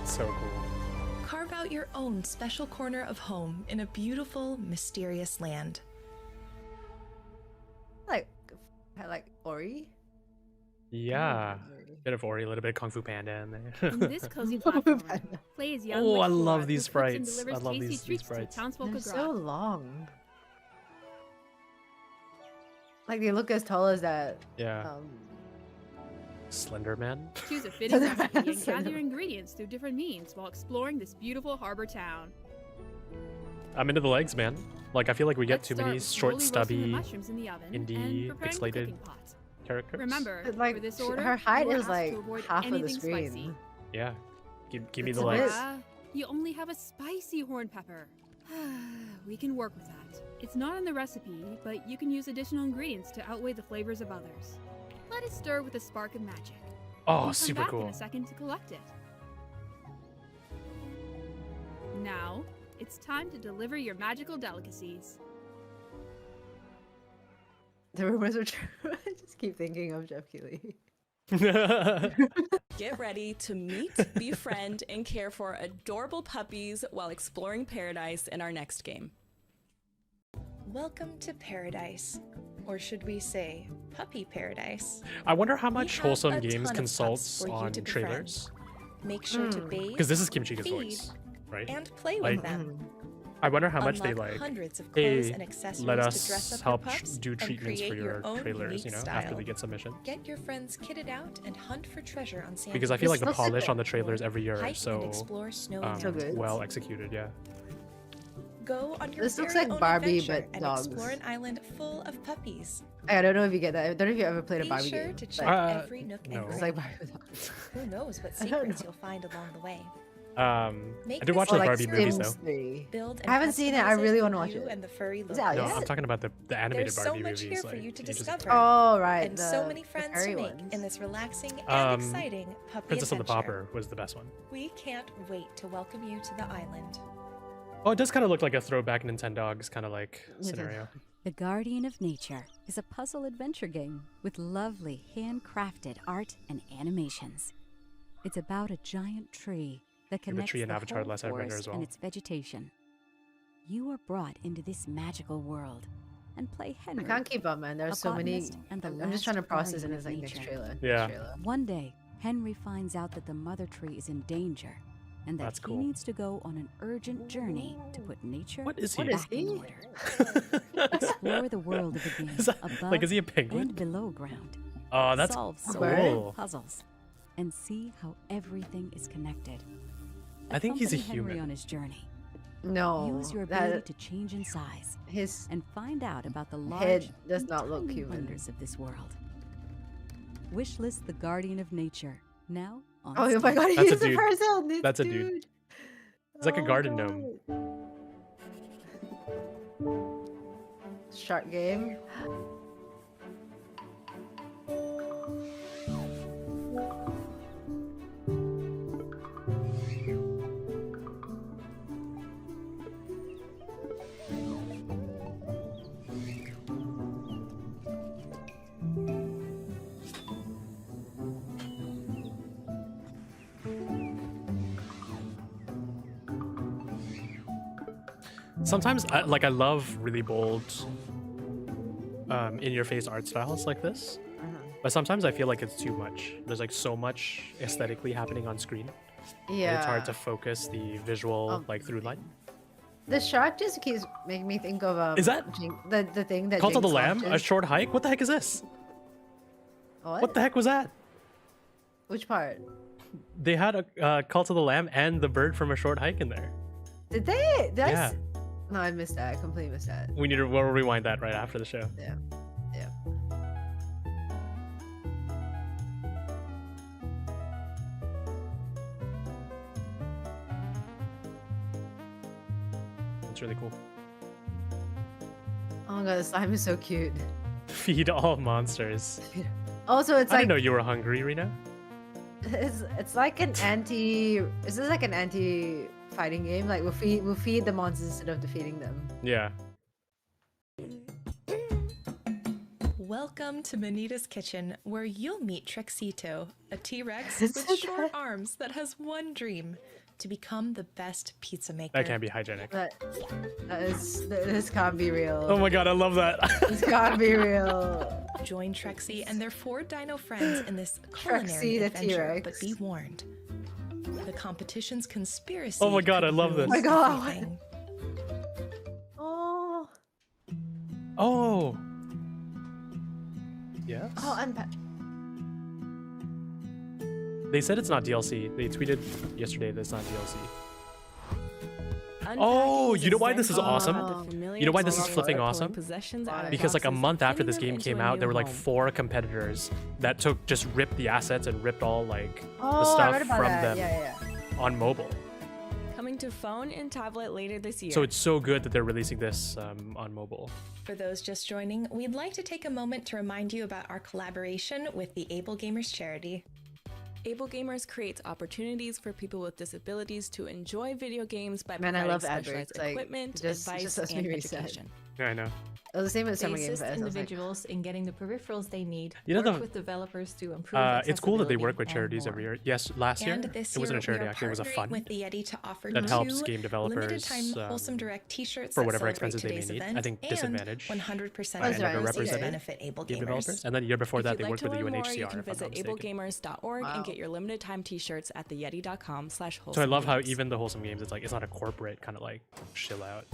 So cool. Carve out your own special corner of home in a beautiful, mysterious land. I like Ori. Yeah. Bit of Ori, a little bit of Kung Fu Panda in there. In this cozy platform, play as young. Oh, I like love Flora, these who cooks and sprites. I delivers love tasty these treats to sprites. townsfolk They're abroad. so long. Like they look as tall as that. Yeah. Slender Man. Choose a fitting recipe and gather your ingredients through different means while exploring this beautiful harbor town. I'm into the legs, man. Like I feel like we get Let's too start many with short, slowly roasting the stubby, mushrooms in the oven and indie, preparing the pixelated cooking pot. characters. Remember, But, like for this order, her height you are is asked like to avoid half of the anything screen. spicy. Yeah. Give me It's the a bit- legs. Ah, you only have a spicy horn pepper. We can work with that. It's not in the recipe, but you can use additional ingredients to outweigh the flavors of others. Let it stir with a spark of magic. Oh, We'll super come back cool. in a second to collect it. Now, it's time to deliver your magical delicacies. The rumors are true. I just keep thinking of Jeff Keighley. Get ready to meet, befriend, and care for adorable puppies while exploring paradise in our next game. Welcome to paradise. Or should we say, puppy paradise? I wonder how much have Wholesome a Games ton of pups consults for you on to befriend. trailers. Make sure to bathe, Because this is Kimchi's feed, voice, right? and play Like, with them. I wonder how much they Unlock like. hundreds of clothes Hey, and accessories let to us dress up your help pups do and treatments for create your your own trailers. You know, unique after style. they get submission. Get your friends kitted out and hunt for treasure on Sandy Because I feel like Beach. the polish on the trailers every year Hike are and so explore snowy mountains. well executed. Yeah. Go on your This looks very like own Barbie, adventure but and dogs. explore an island full of puppies. I don't know if you get that. I don't know if you ever played a Be Barbie sure game. to but- check every nook no. and It's cranny. like Barbie with dogs. Who knows what I don't secrets know. you'll find along the way. I Make did this watch a the like Barbie movies though. Sims 3. Build I haven't seen it. I customize really for want to watch you it. and the furry Is it out lovers. No, I'm talking about the animated There's Barbie so much movies. here for like, you to ages discover. ago. Oh, right. And the, so many the friends fairy to make ones. in this relaxing and Um, exciting puppy Princess of the adventure. Pauper was the best one. We can't wait to welcome you to the island. Oh, it does kind of look like a throwback Nintendogs kind of like does. scenario. The Guardian of Nature is a puzzle adventure game with lovely handcrafted art and animations. It's about a giant tree that You're the connects tree in the Avatar whole Last Airbender forest as well. and its vegetation. You are brought into this magical world and play I Henry. can't keep up, man. There's a so many. botanist and the I'm just trying to last process in guardian his of like next nature. trailer. Yeah. Next trailer. One day, Henry finds out that the mother tree is in danger and that That's he cool. needs to go on an urgent journey to put nature What is back he? in order. Explore the world of the game Is that- above like, is he a penguin? and below ground. Oh, that's Solve cool. soul puzzles and see how everything is connected. I think he's a Accompany Henry human. on his journey. No, Use your that- ability to change in size His and find out about the large head does and not look tiny human. wonders of this world. Wishlist the Guardian of Nature now on Oh Steam. my god, That's a he's the dude. person. This That's a dude. It's like a garden gnome. Shark game. Sometimes, I love really bold, in-your-face art styles like this. But sometimes I feel like it's too much. There's like so much aesthetically happening on screen. And Yeah. it's hard to focus the visual through line. The shark just keeps making me think of Is that the thing that Cult of the Jinx Lamb? A launches? short hike? What the heck is this? What? the heck was that? Which part? They had a Cult of the Lamb and the bird from A Short Hike in there. Did they? Did I Yeah. s- No, I missed that. I completely missed that. We'll rewind that right after the show. Yeah. Yeah. It's really cool. Oh my god, the slime is so cute. Feed all monsters. Also, it's I like didn't know you were hungry, Rino. it's like an anti. Is this like an anti fighting game? Like we'll feed the monsters instead of defeating them. Yeah. Welcome to Manita's Kitchen, where you'll meet Trexito, a T-Rex It's with so short arms that has one dream: to become the best pizza maker. That can't be hygienic. This can't be real. Oh my god, I love that. This can't be real. Join Trexie and their 4 dino friends in this culinary Trexie the adventure, T-Rex. but be warned. The competition's conspiracy. Oh my god, I could love this. ruin Oh my god. everything. Oh. Oh. Yes. Oh, They said it's not DLC. They tweeted yesterday that it's not DLC. Oh, you know why this is awesome? You know why this is flipping awesome? Because like a month after this game came out, there were like 4 competitors that just ripped the assets and ripped all like the I stuff read about from that. them Yeah. on mobile. Coming to phone and tablet later this year. So it's so good that they're releasing this on mobile. For those just joining, we'd like to take a moment to remind you about our collaboration with the Able Gamers charity. Able Gamers creates opportunities for people with disabilities to enjoy video games by Man, I providing love ad specialized breaks, like, equipment, just advice, lets me and reset. education. Yeah, I know. It was the same as They Summer Game assist Fest. I was like, individuals in getting the peripherals they need, You know work the- with developers to improve It's cool that they work with accessibility, charities and every more. year. Yes, last year And this it wasn't a year, charity. we are Actually, it was a partnering fund with the Yeti to offer that helps 2 game limited developers time Wholesome Direct T-shirts for that whatever celebrate expenses they may today's need. event I think and disadvantage 100% and of the proceeds underrepresented benefit Able game Gamers. developers. And then the year before If that, you'd they like worked to with the learn more, UNHCR. you can if I'm not visit mistaken. ablegamers.org Wow. and get your limited time t-shirts at theyeti.com/wholesome. So I love how even the Wholesome Games, it's not a corporate kind of like chill out.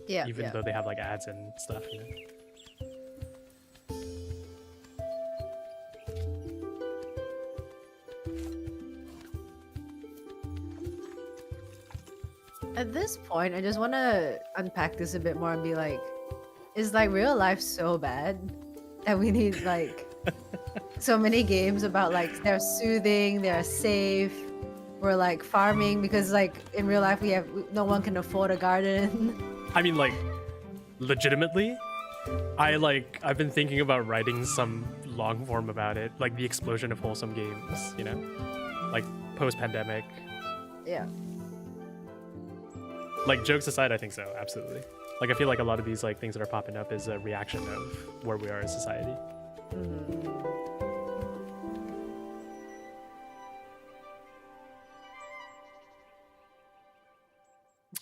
Yeah, Even yeah. though they have like ads and stuff. You know? At this point, I just want to unpack this a bit more and be like, is like real life so bad that we need like so many games about like they're soothing, they're safe, we're like farming because like in real life no one can afford a garden. I mean, like, legitimately, I've been thinking about writing some long form about it, like the explosion of Wholesome Games, you know, like post-pandemic. Yeah. Like, jokes aside, I think so, absolutely. Like, I feel like a lot of these like things that are popping up is a reaction of where we are as society.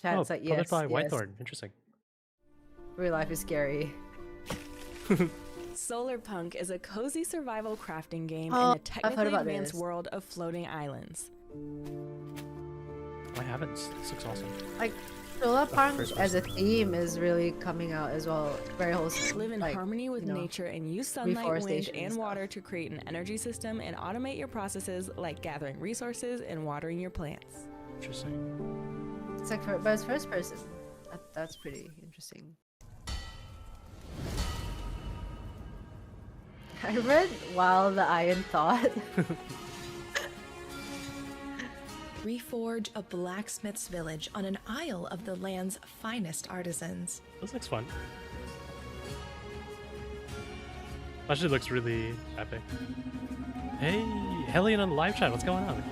Chat's like, published yes, by yes. Whitethorn. Interesting. Real life is scary. Solarpunk is a cozy survival crafting game Oh, in a I've heard technically about advanced this. world of floating islands. I haven't. This looks awesome. Like, solar punk first as a theme is really coming out as well. Very wholesome. Live in like, harmony with you know, nature and use sunlight, wind, reforestation and stuff. water to create an energy system and automate your processes like gathering resources and watering your plants. Interesting. It's like, but it's first person. That's pretty interesting. I read While the Iron Thought. Reforge a blacksmith's village on an isle of the land's finest artisans. This looks fun. Actually looks really epic. Hey, Hellion on the live chat. What's going on?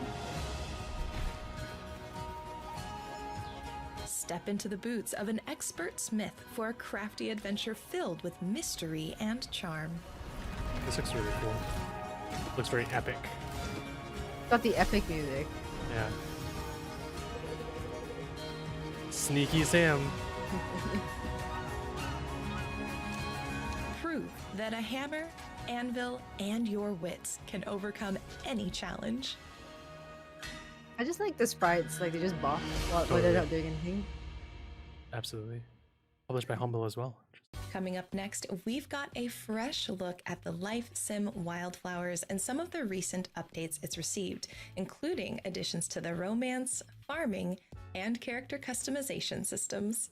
Step into the boots of an expert smith for a crafty adventure filled with mystery and charm. This looks really cool. Looks very epic. Got the epic music. Yeah. Sneaky Sam. Prove that a hammer, anvil, and your wits can overcome any challenge. I just like the sprites, like they just bop while they're not doing anything. Absolutely. Published by Humble as well. Coming up next, we've got a fresh look at the Life Sim Wildflowers and some of the recent updates it's received, including additions to the romance, farming, and character customization systems.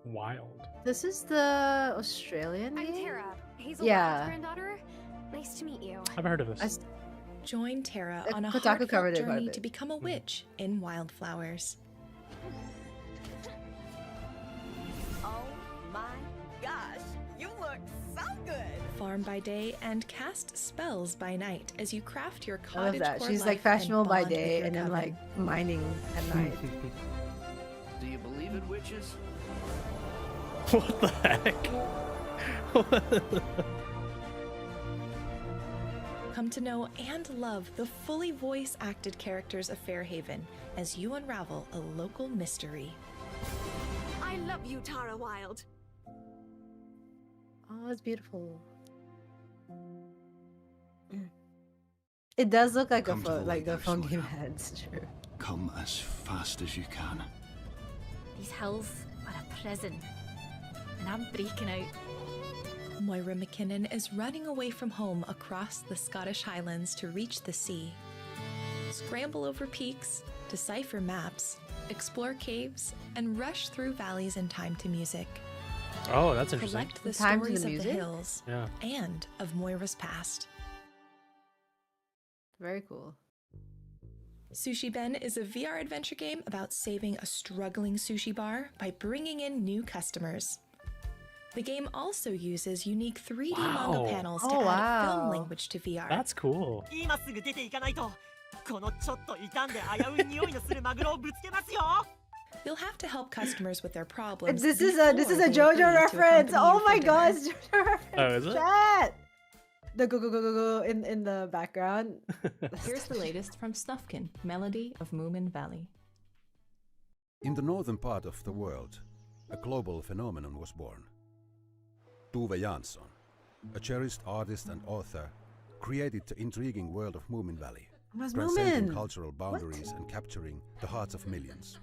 Wild. This is the Australian I'm game? Tara, Hazel Yeah. Wild's granddaughter. Nice to meet you. I've heard of this. Join Tara on a Kotaku heartfelt covered it quite a journey bit. to become a witch in Wildflowers. Oh my gosh, you look so good. Farm by day and cast spells by night as you craft your I love cottage that. core She's life like fashionable and by bond with day your and then coven. like mining at night. Do you believe in witches? What the heck? Come to know and love the fully voice-acted characters of Fairhaven as you unravel a local mystery. I love you, Tara Wild. Oh, it's beautiful. It does look like Come to the like the lighthouse, phone my game friend. ads. True. Come as fast as you can. These hills are a prison, and I'm breaking out. Moira McKinnon is running away from home across the Scottish Highlands to reach the sea. Scramble over peaks, decipher maps, explore caves, and rush through valleys in time to music. Oh, that's interesting. Collect the Time to the stories of the music? hills Yeah. and of Moira's past. Very cool. Sushi Ben is a VR adventure game about saving a struggling sushi bar by bringing in new customers. The game also uses unique 3D Wow. manga panels to Oh, add film wow. language to VR. That's cool. 今すぐ出ていかないと、このちょっと傷んで危うい匂いのするマグロをぶつけますよ。 You'll have to help customers with their problems. This is before a they JoJo agree to reference. accompany Oh you for my dinner. god, it's JoJo reference. Oh, is it? Chat. The go in the background. Here's the latest from Snufkin, Melody of Moomin Valley. In the northern part of the world, a global phenomenon was born. Tove Jansson, a cherished artist and author, created the intriguing world of Moomin Valley, Was transcending Moomin? cultural boundaries and capturing the hearts of millions.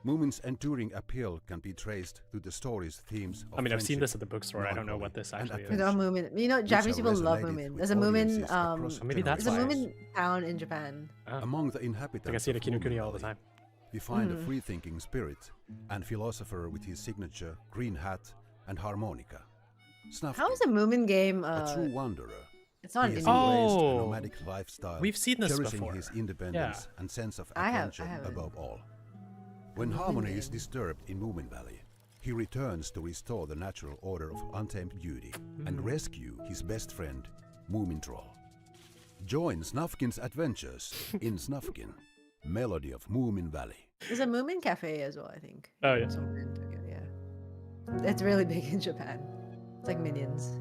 Moomin's enduring appeal can be traced to the story's themes of I mean, I've seen friendship, this at the bookstore. I don't know what this melancholy, actually and is. It's all Moomin. You know, which Japanese have people love resonated Moomin. with There's a Moomin. audiences across maybe that's There's a why. Moomin town in Japan. Among the inhabitants Like I see it of at Kinokuni Moomin all the Valley, time. we find Mhm. a free-thinking spirit and philosopher with his signature green hat and harmonica. Snufkin, How is a Moomin game? a true wanderer. It's not He an has indie game. embraced a Oh. nomadic lifestyle, We've seen this cherishing before. his independence and sense of I adventure haven't. above all. When Moomin harmony is game. disturbed in Moomin Valley, he returns to restore the natural order of untamed beauty and rescue his best friend, Moomin Troll. Join Snufkin's adventures in Snufkin, Melody of Moomin Valley. There's a Moomin cafe as well, I think. Oh, yeah. Somewhere in Tokyo, yeah. It's really big in Japan. It's like Minions.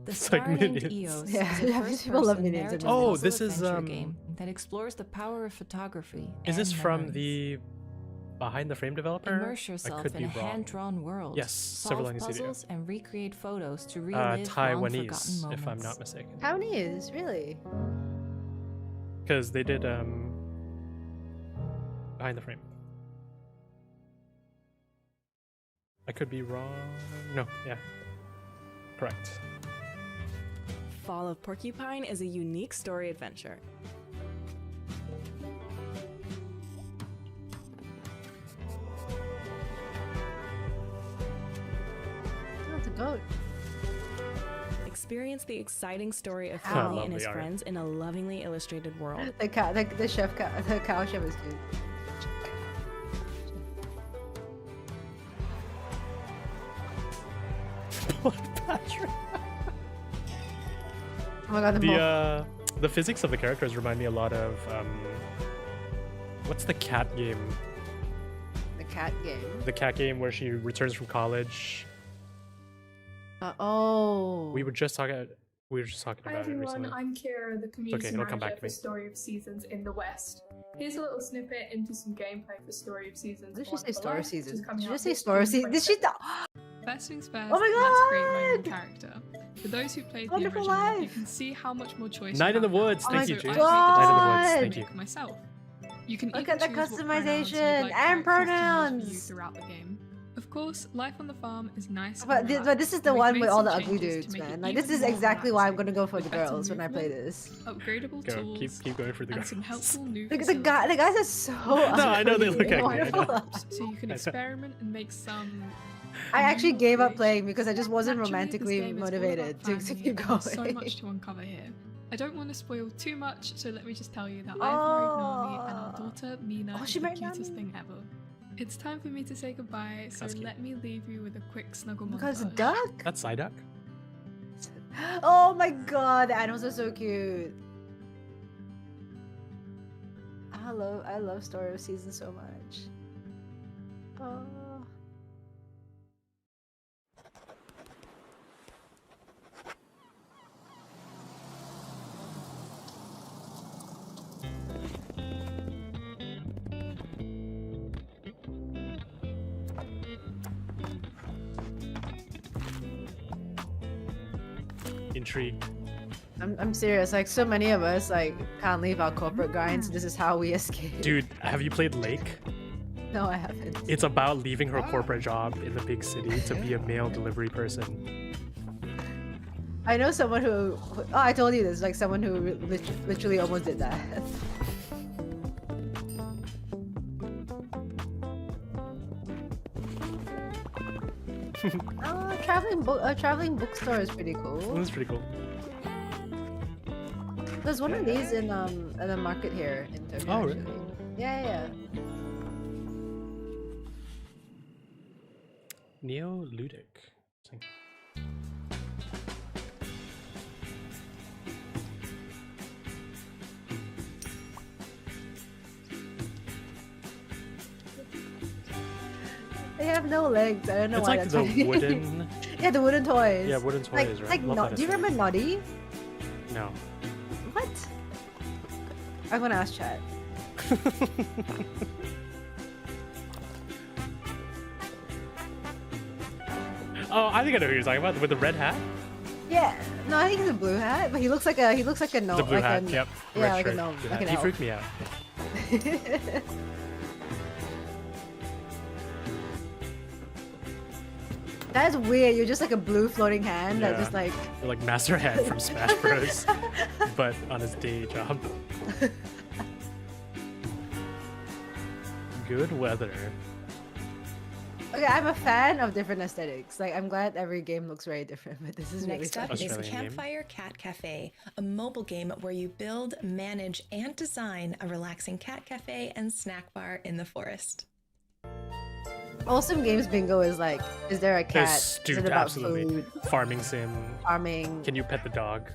The It's like star named Minions. Eos Yeah, is a yeah, people love first-person Minions in narrative Minions. Oh, puzzle this is, adventure game that explores the power of photography. Is this and from memories. the Behind the Frame developer? Immerse I yourself could in be a wrong. hand-drawn world. Yes, solve Silverlining Studio. puzzles and recreate photos to relive long-forgotten Taiwanese, moments. if I'm not mistaken. Taiwanese, really? Because they did Behind the Frame. I could be wrong. No, yeah. Correct. Fall of Porcupine is a unique story adventure. Oh, it's a goat. Experience the exciting story of Oh, Finley and lovely his art. friends in a lovingly illustrated world. The cow, the cow chef is cute. Patrick. Oh my god, The physics of the characters remind me a lot of what's the cat game? the cat game. The cat game where she returns from college. Oh. We were just talking about Hi it everyone, recently. I'm Kira, the community it'll come back manager to for me. Story of Seasons in the West. Here's a little snippet into some gameplay for Story of Seasons. Did she 1 say for Story of Life, Seasons? which is coming Did she out say this Story of June Seasons? Did she? 26th. First things first, Oh my let's create my own God! character. For those who played Wonderful the original, you Life. can see how much more choice Night you in the have now. Woods, thank you, Also, Jade. I've made Night in the this Woods, to thank you. make myself. You can Look even at the choose what pronouns you'd customization like and characters to use for you pronouns. throughout the game. Of course, life on the farm is nice. But and this is relaxed, the and we've one made with all some the ugly changes to dudes, make it man. Like this even is more exactly why I'm relaxing, gonna go for with the better girls when I play movement, this. upgradable Go, tools, keep going for the and girls. some helpful new Look at the guys are so No, I know they ugly. look ugly, I know. so you can I know. experiment and make some. I actually new gave up creations. playing because I just wasn't Naturally, this romantically game is all about motivated to family, keep and going. there's so much to uncover here. I don't want to spoil too much, so let me just tell you that I've married Nami and our daughter Mina Oh, is she the married cutest Nami. thing ever. It's time for me to say goodbye, so That's cute. let me leave you with a quick snuggle Because montage. duck. That's Psyduck? Oh my god, the animals are so cute. I love Story of Season so much. Oh. Intrigued. I'm serious. Like so many of us like can't leave our corporate grinds. This is how we escape. Dude, have you played Lake? No, I haven't. It's about leaving her corporate job in the big city to be a mail delivery person. I know someone who. Oh, I told you this. Like someone who literally almost did that. Oh, traveling bookstore is pretty cool. That's pretty cool. There's one of these in at the market here in Tokyo. Oh, really? actually. Yeah. Neo Ludic. They have no legs. I don't know It's why like that's the funny. wooden. Yeah, the wooden toys. Yeah, wooden Like, toys, right? like Love no, that do you aesthetic. remember Noddy? No. What? I'm gonna ask chat. Oh, I think I know who you're talking about with the red hat. Yeah, no, I think it's a blue hat, but he looks like a gnome. The blue like hat. a, Yep. Yeah, Red like a shirt, gnome. blue Like hat. an He elf. freaked me out. That's weird. You're just like a blue floating hand that Yeah. just like. You're like Master Hand from Smash Bros. But on his day job. Good weather. Okay, I'm a fan of different aesthetics. Like, I'm glad every game looks very different, but this is really Next up fun. is Campfire Cat Cafe, a mobile game where you build, manage, and design a relaxing cat cafe and snack bar in the forest. Wholesome Games Bingo is like, is there a cat? Yes, Is dude, it about absolutely. food? Farming sim. Farming. Can you pet the dog?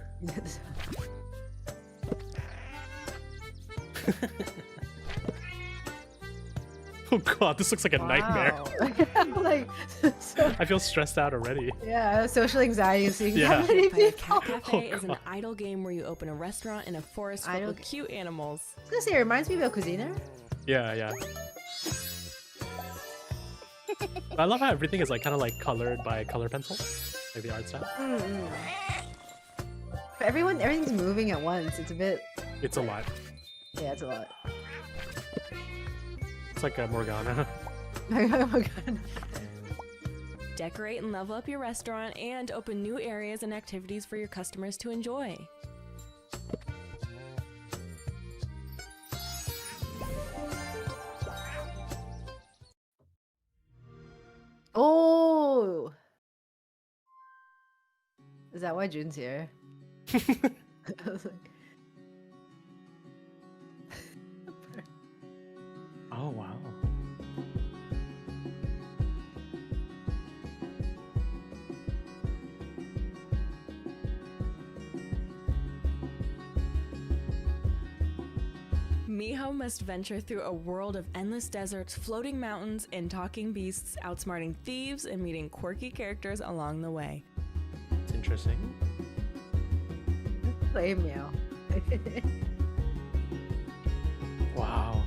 Oh god, this looks like a nightmare. Like, so, I feel stressed out already. yeah, social anxiety seeing Yeah. that many Play a people. Cat Cafe is an idle game where you open a restaurant in a forest filled with cute animals. I was gonna say, it reminds me of Cuisiner. Yeah, yeah. I love how everything is like kind of like colored by color pencil, like the art style. But everything's moving at once. It's a bit. It's a lot. Yeah, it's a lot. It's like a Morgana. Oh my god. Decorate and level up your restaurant and open new areas and activities for your customers to enjoy. Oh. Is that why June's here? I was like, Oh wow. Miho must venture through a world of endless deserts, floating mountains, and talking beasts, outsmarting thieves and meeting quirky characters along the way. It's interesting. Play meow. Wow.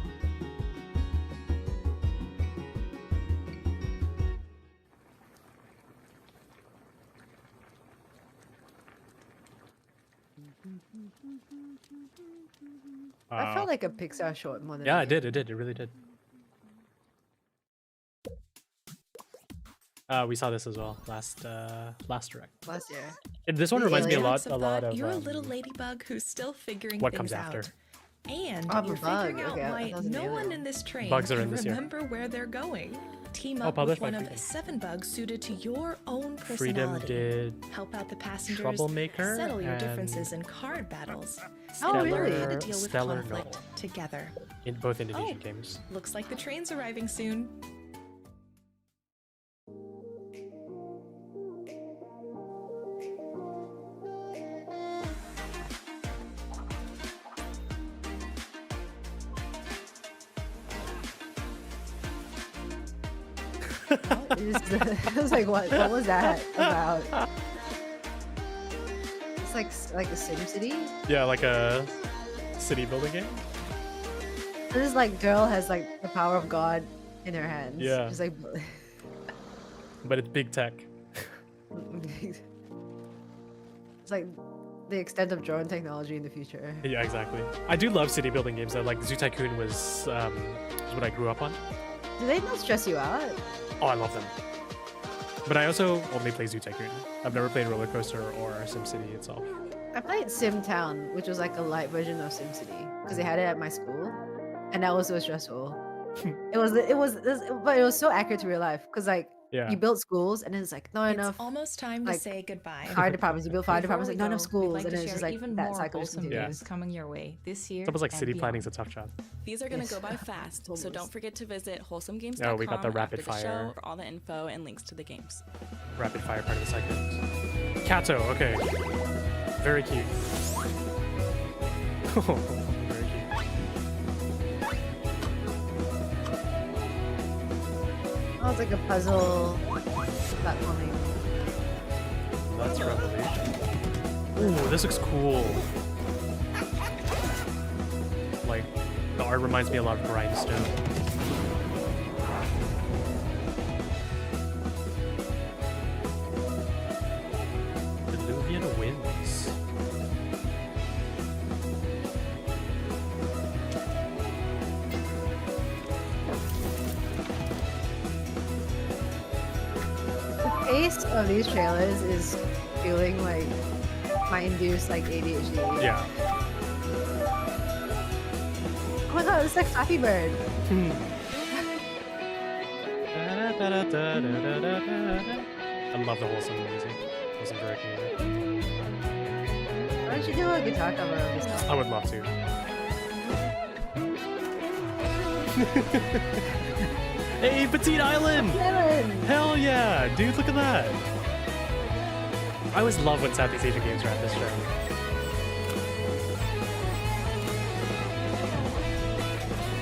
I felt like a Pixar short more than. Yeah, it did. It really did. We saw this as well last direct. Last year. This one reminds me a lot of. You're a little ladybug who's still figuring what things comes after. out. And Oh, you're the bug. figuring out Okay, I why thought it was an no one alien. in this train Bugs are can in this year. remember where they're going. Team Oh, up with published by one of Freedom. 7 bugs suited to your own Freedom personality. did Help out the passengers, Troublemaker settle your and differences in card battles, Oh, and really? learn how to deal with Stellar conflict Null. together. in both Indonesian Oh. games. Looks like the train's arriving soon. I was like, what was that about? It's like a SimCity. Yeah, like a city building game. This like girl has like the power of God in her hands. Yeah. She's like. But it's big tech. It's like the extent of drone technology in the future. Yeah, exactly. I do love city building games though. Like Zoo Tycoon was what I grew up on. Do they not stress you out? Oh, I love them. But I also only play Zoo Tycoon. I've never played Roller Coaster or SimCity itself. I played SimTown, which was like a light version of SimCity, because they had it at my school, and that was so stressful. But it was so accurate to real life, because like Yeah. you build schools, and then it's like not enough. It's almost time to like, say goodbye. Fire departments, you build fire Before departments, we like not enough go, we'd schools, like and to then it's just share like even that more cycle just wholesome continues. games coming your way this year. It's almost like and city beyond. planning's a tough job. These are going to Yes. go by fast, so Almost. don't forget to visit wholesomegames.com Oh, we got the rapid after the show fire. for all the info and links to the games. Rapid fire part of the cycles. Kato, okay. Very cute. Very cute. Oh, it's like a puzzle platforming. That's Revelation. Ooh, this looks cool. Like, the art reminds me a lot of Grindstone. Diluvian Winds. The pace of these trailers is feeling like my induced like ADHD. Yeah. Oh my god, it's like Flappy Bird. I love the Wholesome music. Wholesome very good. Why don't you do a guitar cover of this song? I would love to. Hey, Petite Island! Island! Hell yeah! Dude, look at that! I always love when Southeast Asian games are at this show.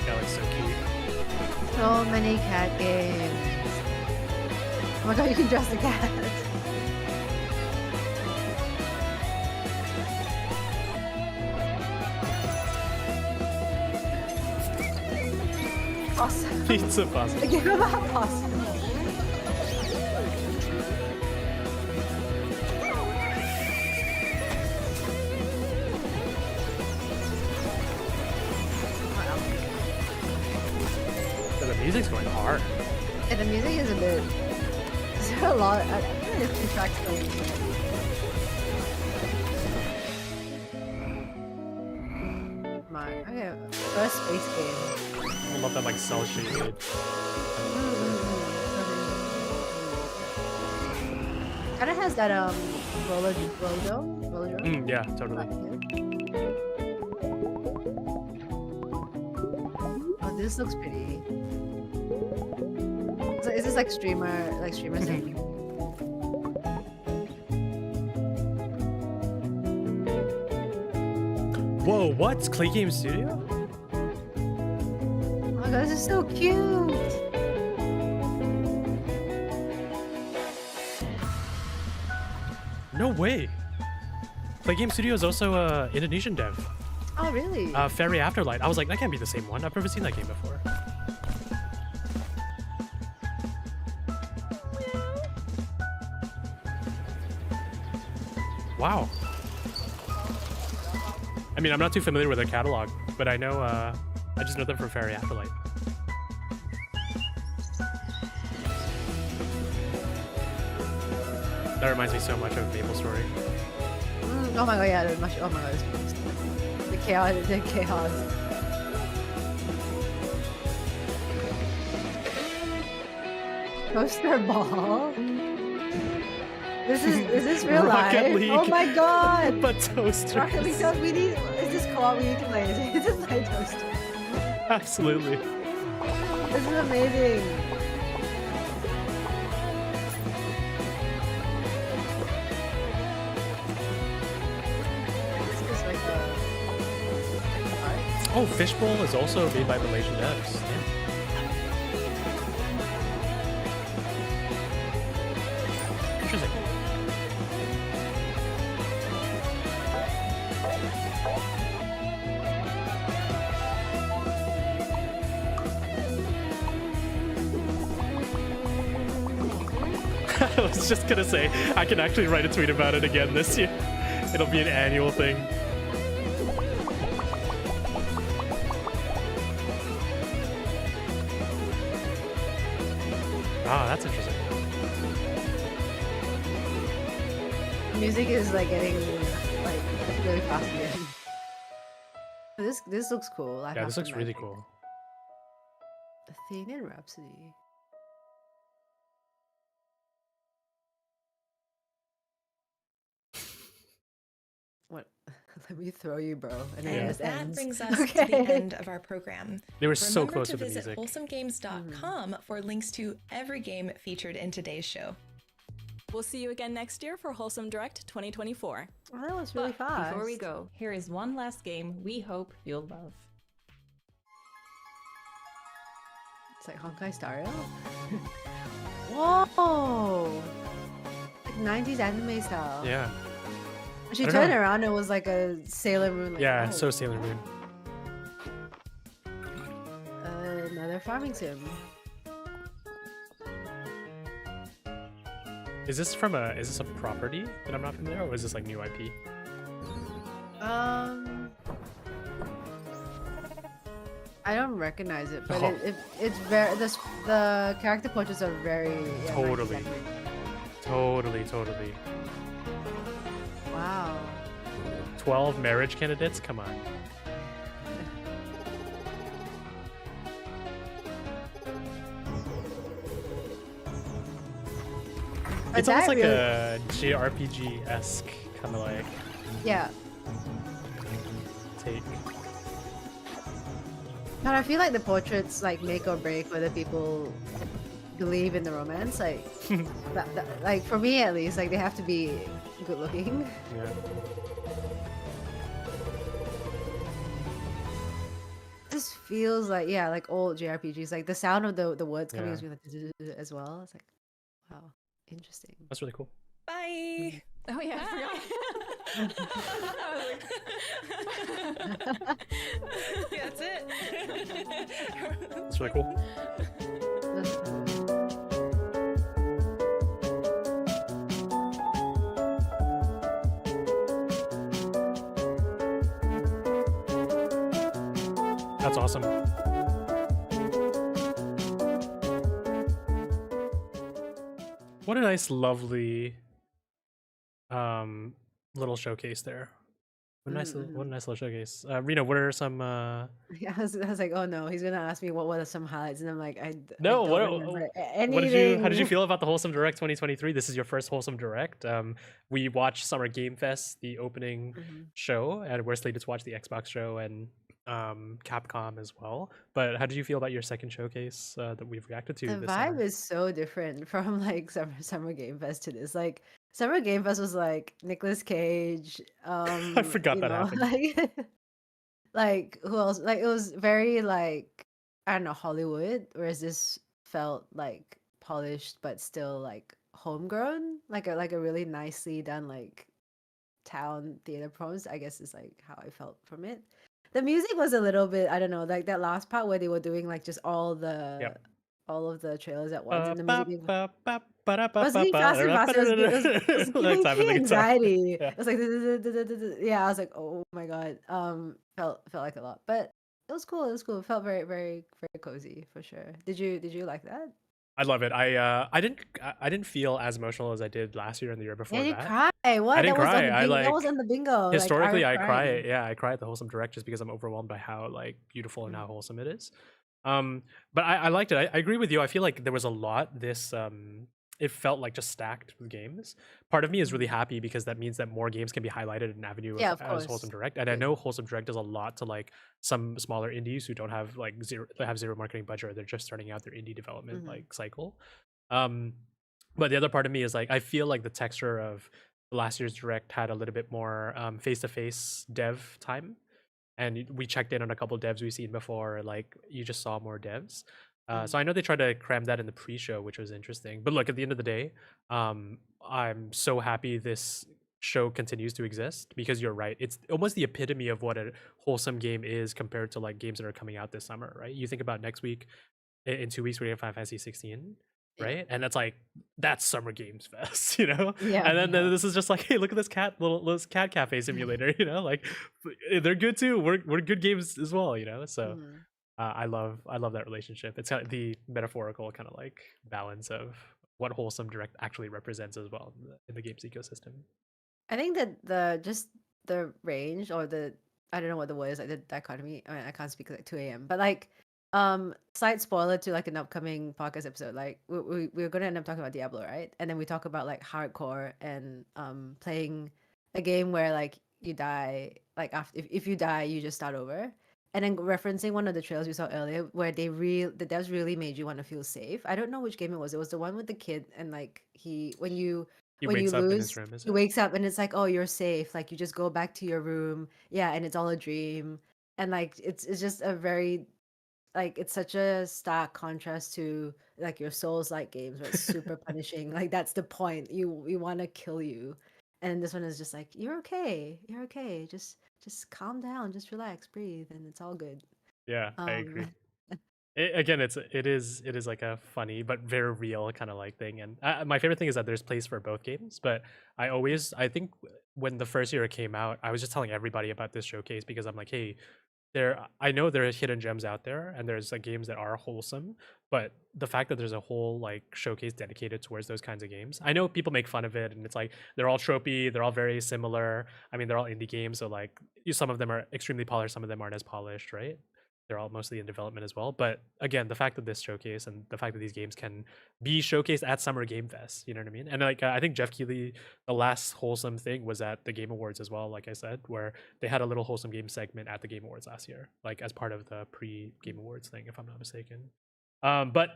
That looks so cute. So many cat games. Oh my god, you can dress the cat. Awesome. Pizza pasta. I give up awesome. So the music's going hard. Yeah, the music is a bit. Is there a lot? I think there's 2 tracks going. Okay, first space game. I love that like cell shaded. Kind of has that roller drum. Yeah, totally. Oh, this looks pretty. So is this like streamer thing? Whoa, what? Clay Game Studio? Oh my god, this is so cute! No way. Clay Game Studio is also a Indonesian dev. Oh really? Fairy Afterlight. I was like, that can't be the same one. I've never seen that game before. Wow. I mean, I'm not too familiar with their catalog, but I know, I just know them from Fairy Afterlight. That reminds me so much of Maple Story. Oh my god, yeah, oh my god, the chaos. Toaster ball? Is this real Rocket life? League. Oh my god! But toasters. Rocket League, is this co-op we need to play? Is this play Toaster? Absolutely. This is amazing. This is like Oh, Fishbowl is also made by Malaysian devs. Yeah. Interesting. I was just gonna say, I can actually write a tweet about it again this year. It'll be an annual thing. Ah, that's interesting. music is like getting like really fast again. This looks cool. Yeah, this looks really cool. Athenian Rhapsody. What? Let me throw you, bro. And And it that ends. brings us to the end of our program. They were so close to with the visit music. wholesomegames.com for links to every game featured in today's show. We'll see you again next year for Wholesome Direct 2024. Oh, that was really But fast. before we go, here is one last game we hope you'll love. It's like Honkai Star Rail. Whoa! Like 90s anime style. Yeah. When she I don't turned know. around, it was like a Sailor Moon. Like, Yeah, oh. so Sailor Moon. Another farming sim. Is this a property that I'm not familiar with, or is this like new IP? I don't recognize it, but Oh. it's very the character portraits are very Totally. 90s. Totally. Wow. 12 marriage candidates? Come on. It's almost like a JRPG-esque kind of like Yeah. take. But I feel like the portraits like make or break whether people believe in the romance. Like, like for me at least, like they have to be good looking. Yeah. This feels like like old JRPGs. Like the sound of the words coming Yeah. is like as well. It's like, wow, interesting. That's really cool. Bye. Oh yeah, I forgot. Yeah, that's it. That's really cool. That's awesome. What a nice, lovely little showcase there. What a nice, what a nice little showcase. Reno, what are some? Yeah, I was like, oh no, he's gonna ask me what were some highlights, and I'm like, I No, don't remember anything. what did you? How did you feel about the Wholesome Direct 2023? This is your first Wholesome Direct. We watched Summer Game Fest, the opening show, and we're slated to watch the Xbox show and Capcom as well. But how did you feel about your second showcase that we've reacted to The this vibe summer? is so different from like Summer Game Fest to this. Like Summer Game Fest was like Nicolas Cage, I forgot that happened. like who else? Like it was very like, I don't know, Hollywood, whereas this felt like polished but still like homegrown, like a really nicely done like town theater performance, I guess is like how I felt from it. The music was a little bit, I don't know, like that last part where they were doing like just all of the trailers at once, and the music was getting faster and faster. It was giving me anxiety. Yeah. It was like yeah, I was like, oh my god. Felt like a lot, but it was cool. It was cool. It felt very, very, very cozy for sure. Did you like that? I love it. I didn't feel as emotional as I did last year and the year before Yeah, you that. cry. What? I didn't That was on cry. the I bingo. like That was on the bingo. historically Like, I cry. crying. Yeah, I cry at the Wholesome Direct just because I'm overwhelmed by how like beautiful and how wholesome it is. But I liked it. I agree with you. I feel like there was a lot this it felt like just stacked with games. Part of me is really happy because that means that more games can be highlighted in an avenue Yeah, of, of as Wholesome course. Direct. And I know Wholesome Direct does a lot to like some smaller indies who don't have like zero marketing budget, or they're just starting out their indie development like cycle. But the other part of me is like I feel like the texture of last year's Direct had a little bit more face-to-face dev time, and we checked in on a couple devs we've seen before. Like you just saw more devs. So I know they tried to cram that in the pre-show, which was interesting. But look, at the end of the day, I'm so happy this show continues to exist because you're right. It's almost the epitome of what a wholesome game is compared to like games that are coming out this summer, right? You think about next week, in 2 weeks we're gonna have Final Fantasy 16, right? And that's like that's Summer Games Fest, you know. Yeah, And then this is just like, hey, look at this little cat cafe simulator, you know, like they're good too. We're good games as well, you know. So I love that relationship. It's kind of the metaphorical kind of like balance of what Wholesome Direct actually represents as well in the games ecosystem. I think that the range or the, I don't know what the word is, like the dichotomy. I mean, I can't speak at like 2 a.m. But like, slight spoiler to like an upcoming podcast episode. Like we're gonna end up talking about Diablo, right? And then we talk about like hardcore and playing a game where like you die, like after if you die you just start over. And then referencing one of the trailers we saw earlier where the devs really made you want to feel safe. I don't know which game it was. It was the one with the kid and like when you wakes up in his lose, room, is he it? wakes up and it's like, oh, you're safe. Like you just go back to your room. Yeah, and it's all a dream. And like it's just a very, like it's such a stark contrast to like your Souls-like games where it's super punishing. Like that's the point. You want to kill you. And this one is just like, you're okay. You're okay. Just calm down. Just relax, breathe, and it's all good. Yeah, I agree. Again, it is like a funny but very real kind of like thing. And my favorite thing is that there's place for both games. But I think when the first year it came out, I was just telling everybody about this showcase because I'm like, hey, I know there are hidden gems out there and there's like games that are wholesome, but the fact that there's a whole like showcase dedicated towards those kinds of games, I know people make fun of it and it's like they're all tropey, they're all very similar. I mean, they're all indie games, so like some of them are extremely polished, some of them aren't as polished, right? They're all mostly in development as well. But again, the fact that this showcase and the fact that these games can be showcased at Summer Game Fest, you know what I mean? And like I think Jeff Keighley, the last wholesome thing was at the Game Awards as well, like I said, where they had a little wholesome game segment at the Game Awards last year, like as part of the pre-Game Awards thing, if I'm not mistaken. But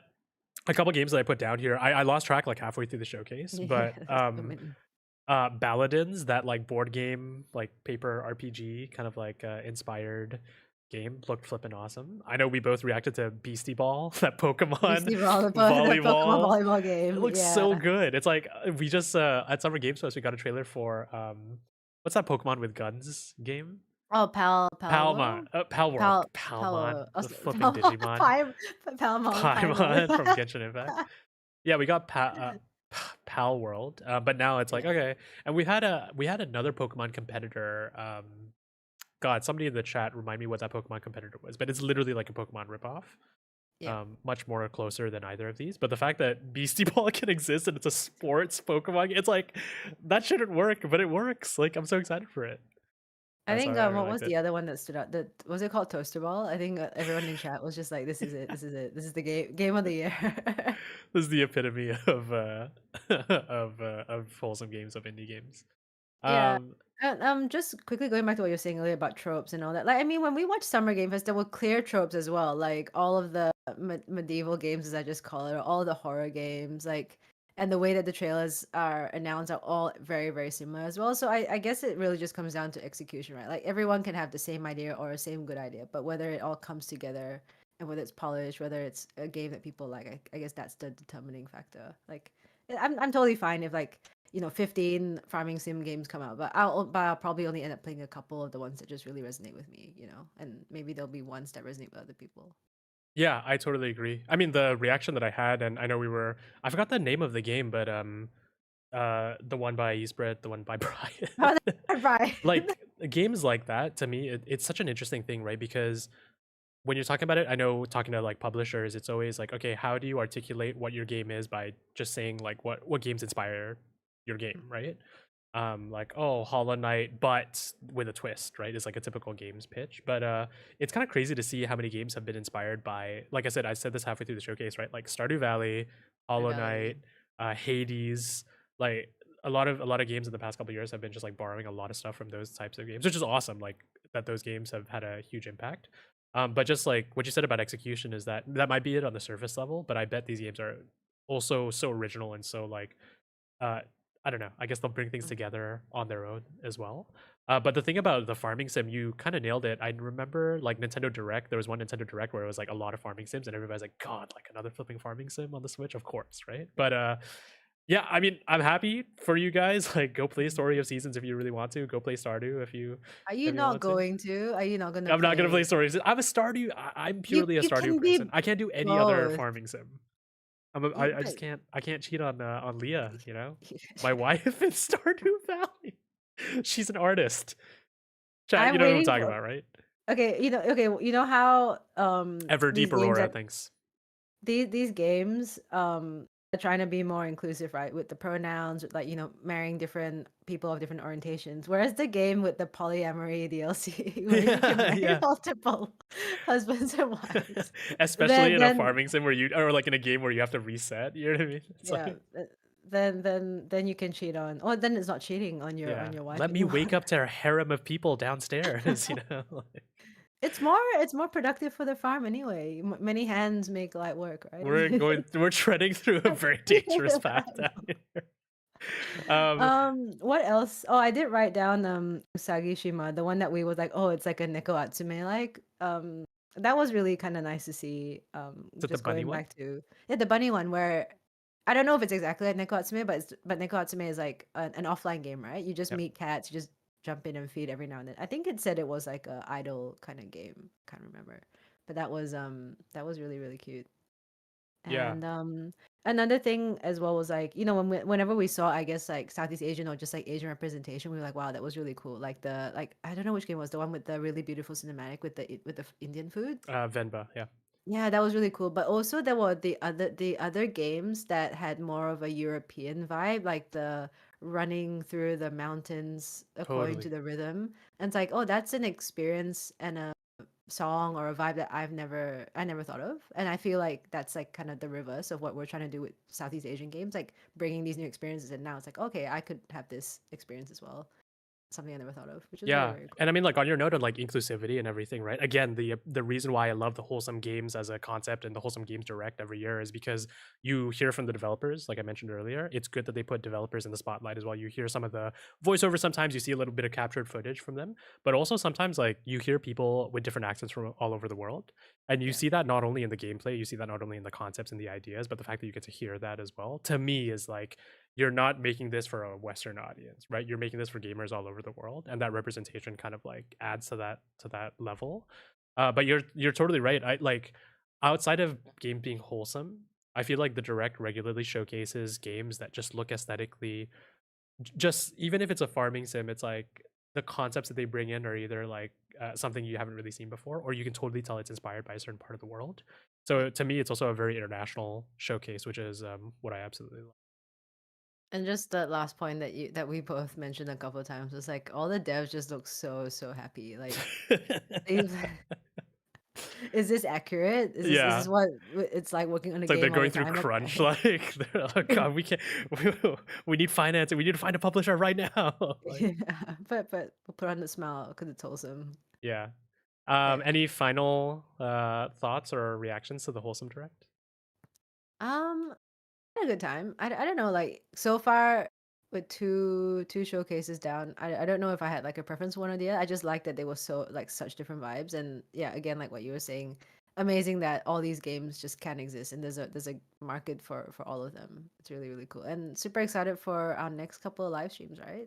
a couple games that I put down here, I lost track like halfway through the showcase, but Baladins, that like board game, like paper RPG kind of like inspired game looked flippin' awesome. I know we both reacted to Beastie Ball, that Pokemon Beastie Ball, the Pokemon volleyball. volleyball It game. looks Yeah. so good. It's like we just at Summer Games Fest we got a trailer for what's that Pokemon with guns game? Oh, Palmon, Palworld, Palmon, the flipping Digimon, Paimon from Genshin Impact. Yeah, we got Pal World, but now it's like okay, and we had another Pokemon competitor. God, somebody in the chat remind me what that Pokemon competitor was, but it's literally like a Pokemon ripoff. Yeah. Much more closer than either of these. But the fact that Beastie Ball can exist and it's a sports Pokemon, it's like that shouldn't work, but it works. Like I'm so excited for it. I think Sorry, I really what was liked the it. other one that stood out? That was it called Toaster Ball? I think everyone in chat was just like, "This is it. This is it. This is the game of the year." This is the epitome of wholesome games, of indie games. Yeah. And just quickly going back to what you're saying earlier about tropes and all that. Like, I mean, when we watched Summer Game Fest, there were clear tropes as well. Like all of the medieval games, as I just call it, or all the horror games, like, and the way that the trailers are announced are all very, very similar as well. So I guess it really just comes down to execution, right? Like everyone can have the same idea or a same good idea, but whether it all comes together and whether it's polished, whether it's a game that people like, I guess that's the determining factor. Like, I'm totally fine if like 15 farming sim games come out, but I'll probably only end up playing a couple of the ones that just really resonate with me, and maybe there'll be ones that resonate with other people. Yeah, I totally agree. I mean, the reaction that I had, and I know I forgot the name of the game, but the one by Eastbred, the one by Brian. Right. Like games like that, to me, it's such an interesting thing, right? Because when you're talking about it, I know talking to like publishers, it's always like, okay, how do you articulate what your game is by just saying like what games inspire your game, right? Like, oh, Hollow Knight, but with a twist, right? It's like a typical games pitch. But it's kind of crazy to see how many games have been inspired by, like I said this halfway through the showcase, right? Like Stardew Valley, Hollow Knight, Hades, like a lot of games in the past couple of years have been just like borrowing a lot of stuff from those types of games, which is awesome. Like that those games have had a huge impact. But just like what you said about execution is that might be it on the surface level, but I bet these games are also so original and so like I don't know. I guess they'll bring things together on their own as well. But the thing about the farming sim, you kind of nailed it. I remember like Nintendo Direct. There was one Nintendo Direct where it was like a lot of farming sims, and everybody's like, "God, like another flipping farming sim on the Switch?" Of course, right? But yeah, I mean, I'm happy for you guys. Like, go play Story of Seasons if you really want to. Go play Stardew if you. Are you not going to? Are you not gonna? I'm not gonna play Story of Seasons. I'm a Stardew. I'm purely a Stardew person. I can't do any other farming sim. I just can't. I can't cheat on Leah. You know, my wife in Stardew Valley. She's an artist. Chat, you know what I'm talking about, right? Okay, you know how Ever Deep Aurora, thanks. These games are trying to be more inclusive, right? With the pronouns, with like marrying different people of different orientations. Whereas the game with the polyamory DLC, where you can marry multiple husbands and wives, especially in a farming sim where or like in a game where you have to reset. You know what I mean? It's yeah. Then you can cheat on. Oh, then it's not cheating on your wife. Let me wake up to a harem of people downstairs. You know. It's more productive for the farm anyway. Many hands make light work, right? We're treading through a very dangerous path down here. What else? Oh, I did write down Usagi Shima, the one that we was like, oh, it's like a Neko Atsume like. That was really kind of nice to see. Just going back to the bunny one where I don't know if it's exactly like Neko Atsume, but Neko Atsume is like an offline game, right? You just meet cats, you just jump in and feed every now and then. I think it said it was like a idle kind of game. Can't remember, but that was really, really cute. And another thing as well was like whenever we saw, I guess, like Southeast Asian or just like Asian representation, we were like, wow, that was really cool. Like I don't know which game was the one with the really beautiful cinematic with the Indian food. Venba, yeah. Yeah, that was really cool. But also there were the other games that had more of a European vibe, like the running through the mountains according to the rhythm. And it's like, oh, that's an experience and a song or a vibe that I never thought of. And I feel like that's like kind of the reverse of what we're trying to do with Southeast Asian games, like bringing these new experiences. And now it's like, okay, I could have this experience as well. something I never thought of, which is Yeah, very, very cool. and I mean, like on your note on like inclusivity and everything, right? Again, the reason why I love the Wholesome Games as a concept and the Wholesome Games Direct every year is because you hear from the developers, like I mentioned earlier. It's good that they put developers in the spotlight as well. You hear some of the voiceover, sometimes you see a little bit of captured footage from them, but also sometimes like you hear people with different accents from all over the world, and you see that not only in the gameplay, you see that not only in the concepts and the ideas, but the fact that you get to hear that as well. To me, is like you're not making this for a Western audience, right? You're making this for gamers all over the world, and that representation kind of like adds to that level. But you're totally right. I like outside of games being wholesome, I feel like the direct regularly showcases games that just look aesthetically, just even if it's a farming sim, it's like the concepts that they bring in are either like something you haven't really seen before, or you can totally tell it's inspired by a certain part of the world. So to me, it's also a very international showcase, which is what I absolutely love. And just the last point that we both mentioned a couple of times was like all the devs just look so happy. Like, is this accurate? Is this Yeah. what it's like working on a It's like they're game all the going through time? crunch, like they're, oh god, we can't. We need financing. We need to find a publisher right now. Like, Yeah, but we'll put on the smile because it's wholesome. yeah. Yeah. Any final thoughts or reactions to the Wholesome Direct? Had a good time. I don't know, like so far with two showcases down, I don't know if I had like a preference one or the other. I just like that they were so like such different vibes, and yeah, again like what you were saying, amazing that all these games just can exist and there's a market for all of them. It's really, really cool, and super excited for our next couple of live streams, right?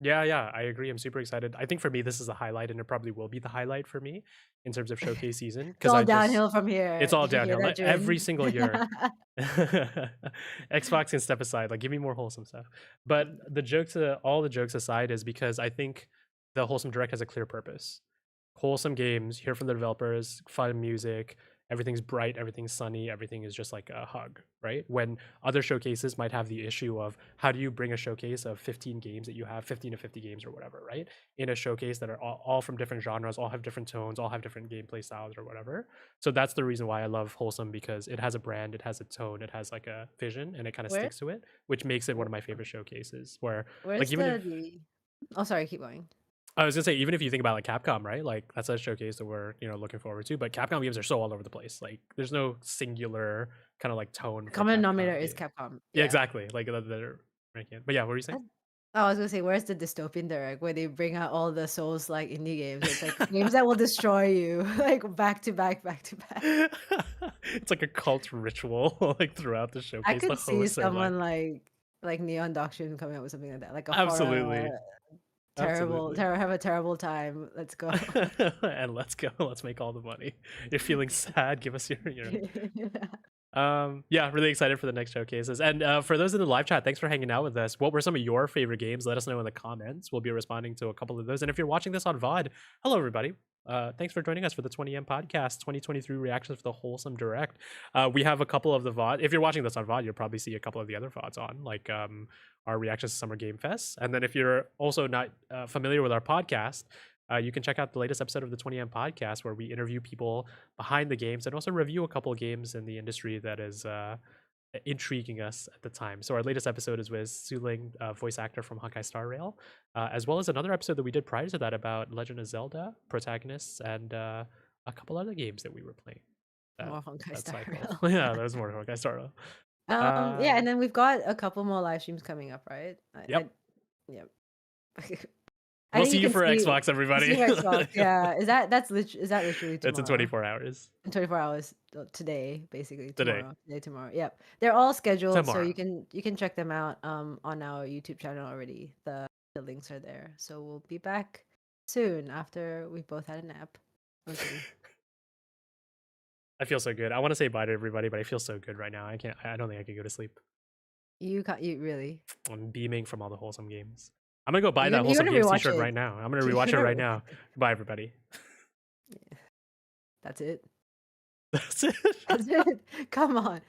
Yeah, I agree. I'm super excited. I think for me, this is a highlight, and it probably will be the highlight for me in terms of showcase season. It's all downhill from here. It's all Did you hear downhill. that, Like, every June? single year. Xbox can step aside. Like, give me more wholesome stuff. But all the jokes aside, is because I think the Wholesome Direct has a clear purpose. Wholesome games, hear from the developers, fun music, everything's bright, everything's sunny, everything is just like a hug, right? When other showcases might have the issue of how do you bring a showcase of 15 games that you have, 15 to 50 games or whatever, right? In a showcase that are all from different genres, all have different tones, all have different gameplay styles or whatever. So that's the reason why I love Wholesome, because it has a brand, it has a tone, it has like a vision, and it kind of Where- sticks to it, which makes it one of my favorite showcases. Where Where's like even the, if, the oh sorry, keep going. I was gonna say, even if you think about like Capcom, right? Like that's a showcase that we're looking forward to. But Capcom games are so all over the place. Like there's no singular kind of like tone. For Common Capcom denominator is game. Capcom. Yeah, exactly. Like they're ranking it. But yeah, what were you saying? Oh, I was gonna say, where's the dystopian direct where they bring out all the Souls like indie games? It's like games that will destroy you, like back to back. It's like a cult ritual, like throughout the showcase. I The could see hosts are someone like Neon Doctrine coming up with something like that, like a Absolutely. horror, terrible, Absolutely. have a terrible time. Let's go. And let's go. Let's make all the money. You're feeling sad? Give us your. Yeah, really excited for the next showcases. And for those in the live chat, thanks for hanging out with us. What were some of your favorite games? Let us know in the comments. We'll be responding to a couple of those. And if you're watching this on VOD, hello everybody. Thanks for joining us for the 20M podcast 2023 reactions for the Wholesome Direct. We have a couple of the VOD. If you're watching this on VOD, you'll probably see a couple of the other VODs on, like our reactions to Summer Game Fest. And then if you're also not familiar with our podcast, you can check out the latest episode of the 20M podcast, where we interview people behind the games and also review a couple of games in the industry that is intriguing us at the time. So our latest episode is with Suling, voice actor from Honkai Star Rail, as well as another episode that we did prior to that about Legend of Zelda protagonists and a couple other games that we were playing. More Honkai Star cycle. Rail. Yeah, that was more Honkai Star Rail. Yeah, and then we've got a couple more live streams coming up, right? Yep. Yep. We'll see you for Xbox, everybody. See you for Xbox. Yeah, is that literally tomorrow? It's in 24 hours. In 24 hours today, basically. Today. Tomorrow. Yep. They're all scheduled, so Tomorrow. you can check them out on our YouTube channel already. The links are there. So we'll be back soon after we both had a nap. Okay. I feel so good. I want to say bye to everybody, but I feel so good right now. I don't think I can go to sleep. You really? I'm beaming from all the Wholesome games. I'm gonna go buy You're that gonna Wholesome Games rewatch t-shirt it. right now. I'm gonna rewatch it right now. Goodbye, everybody. That's it. That's it. That's it. Come on.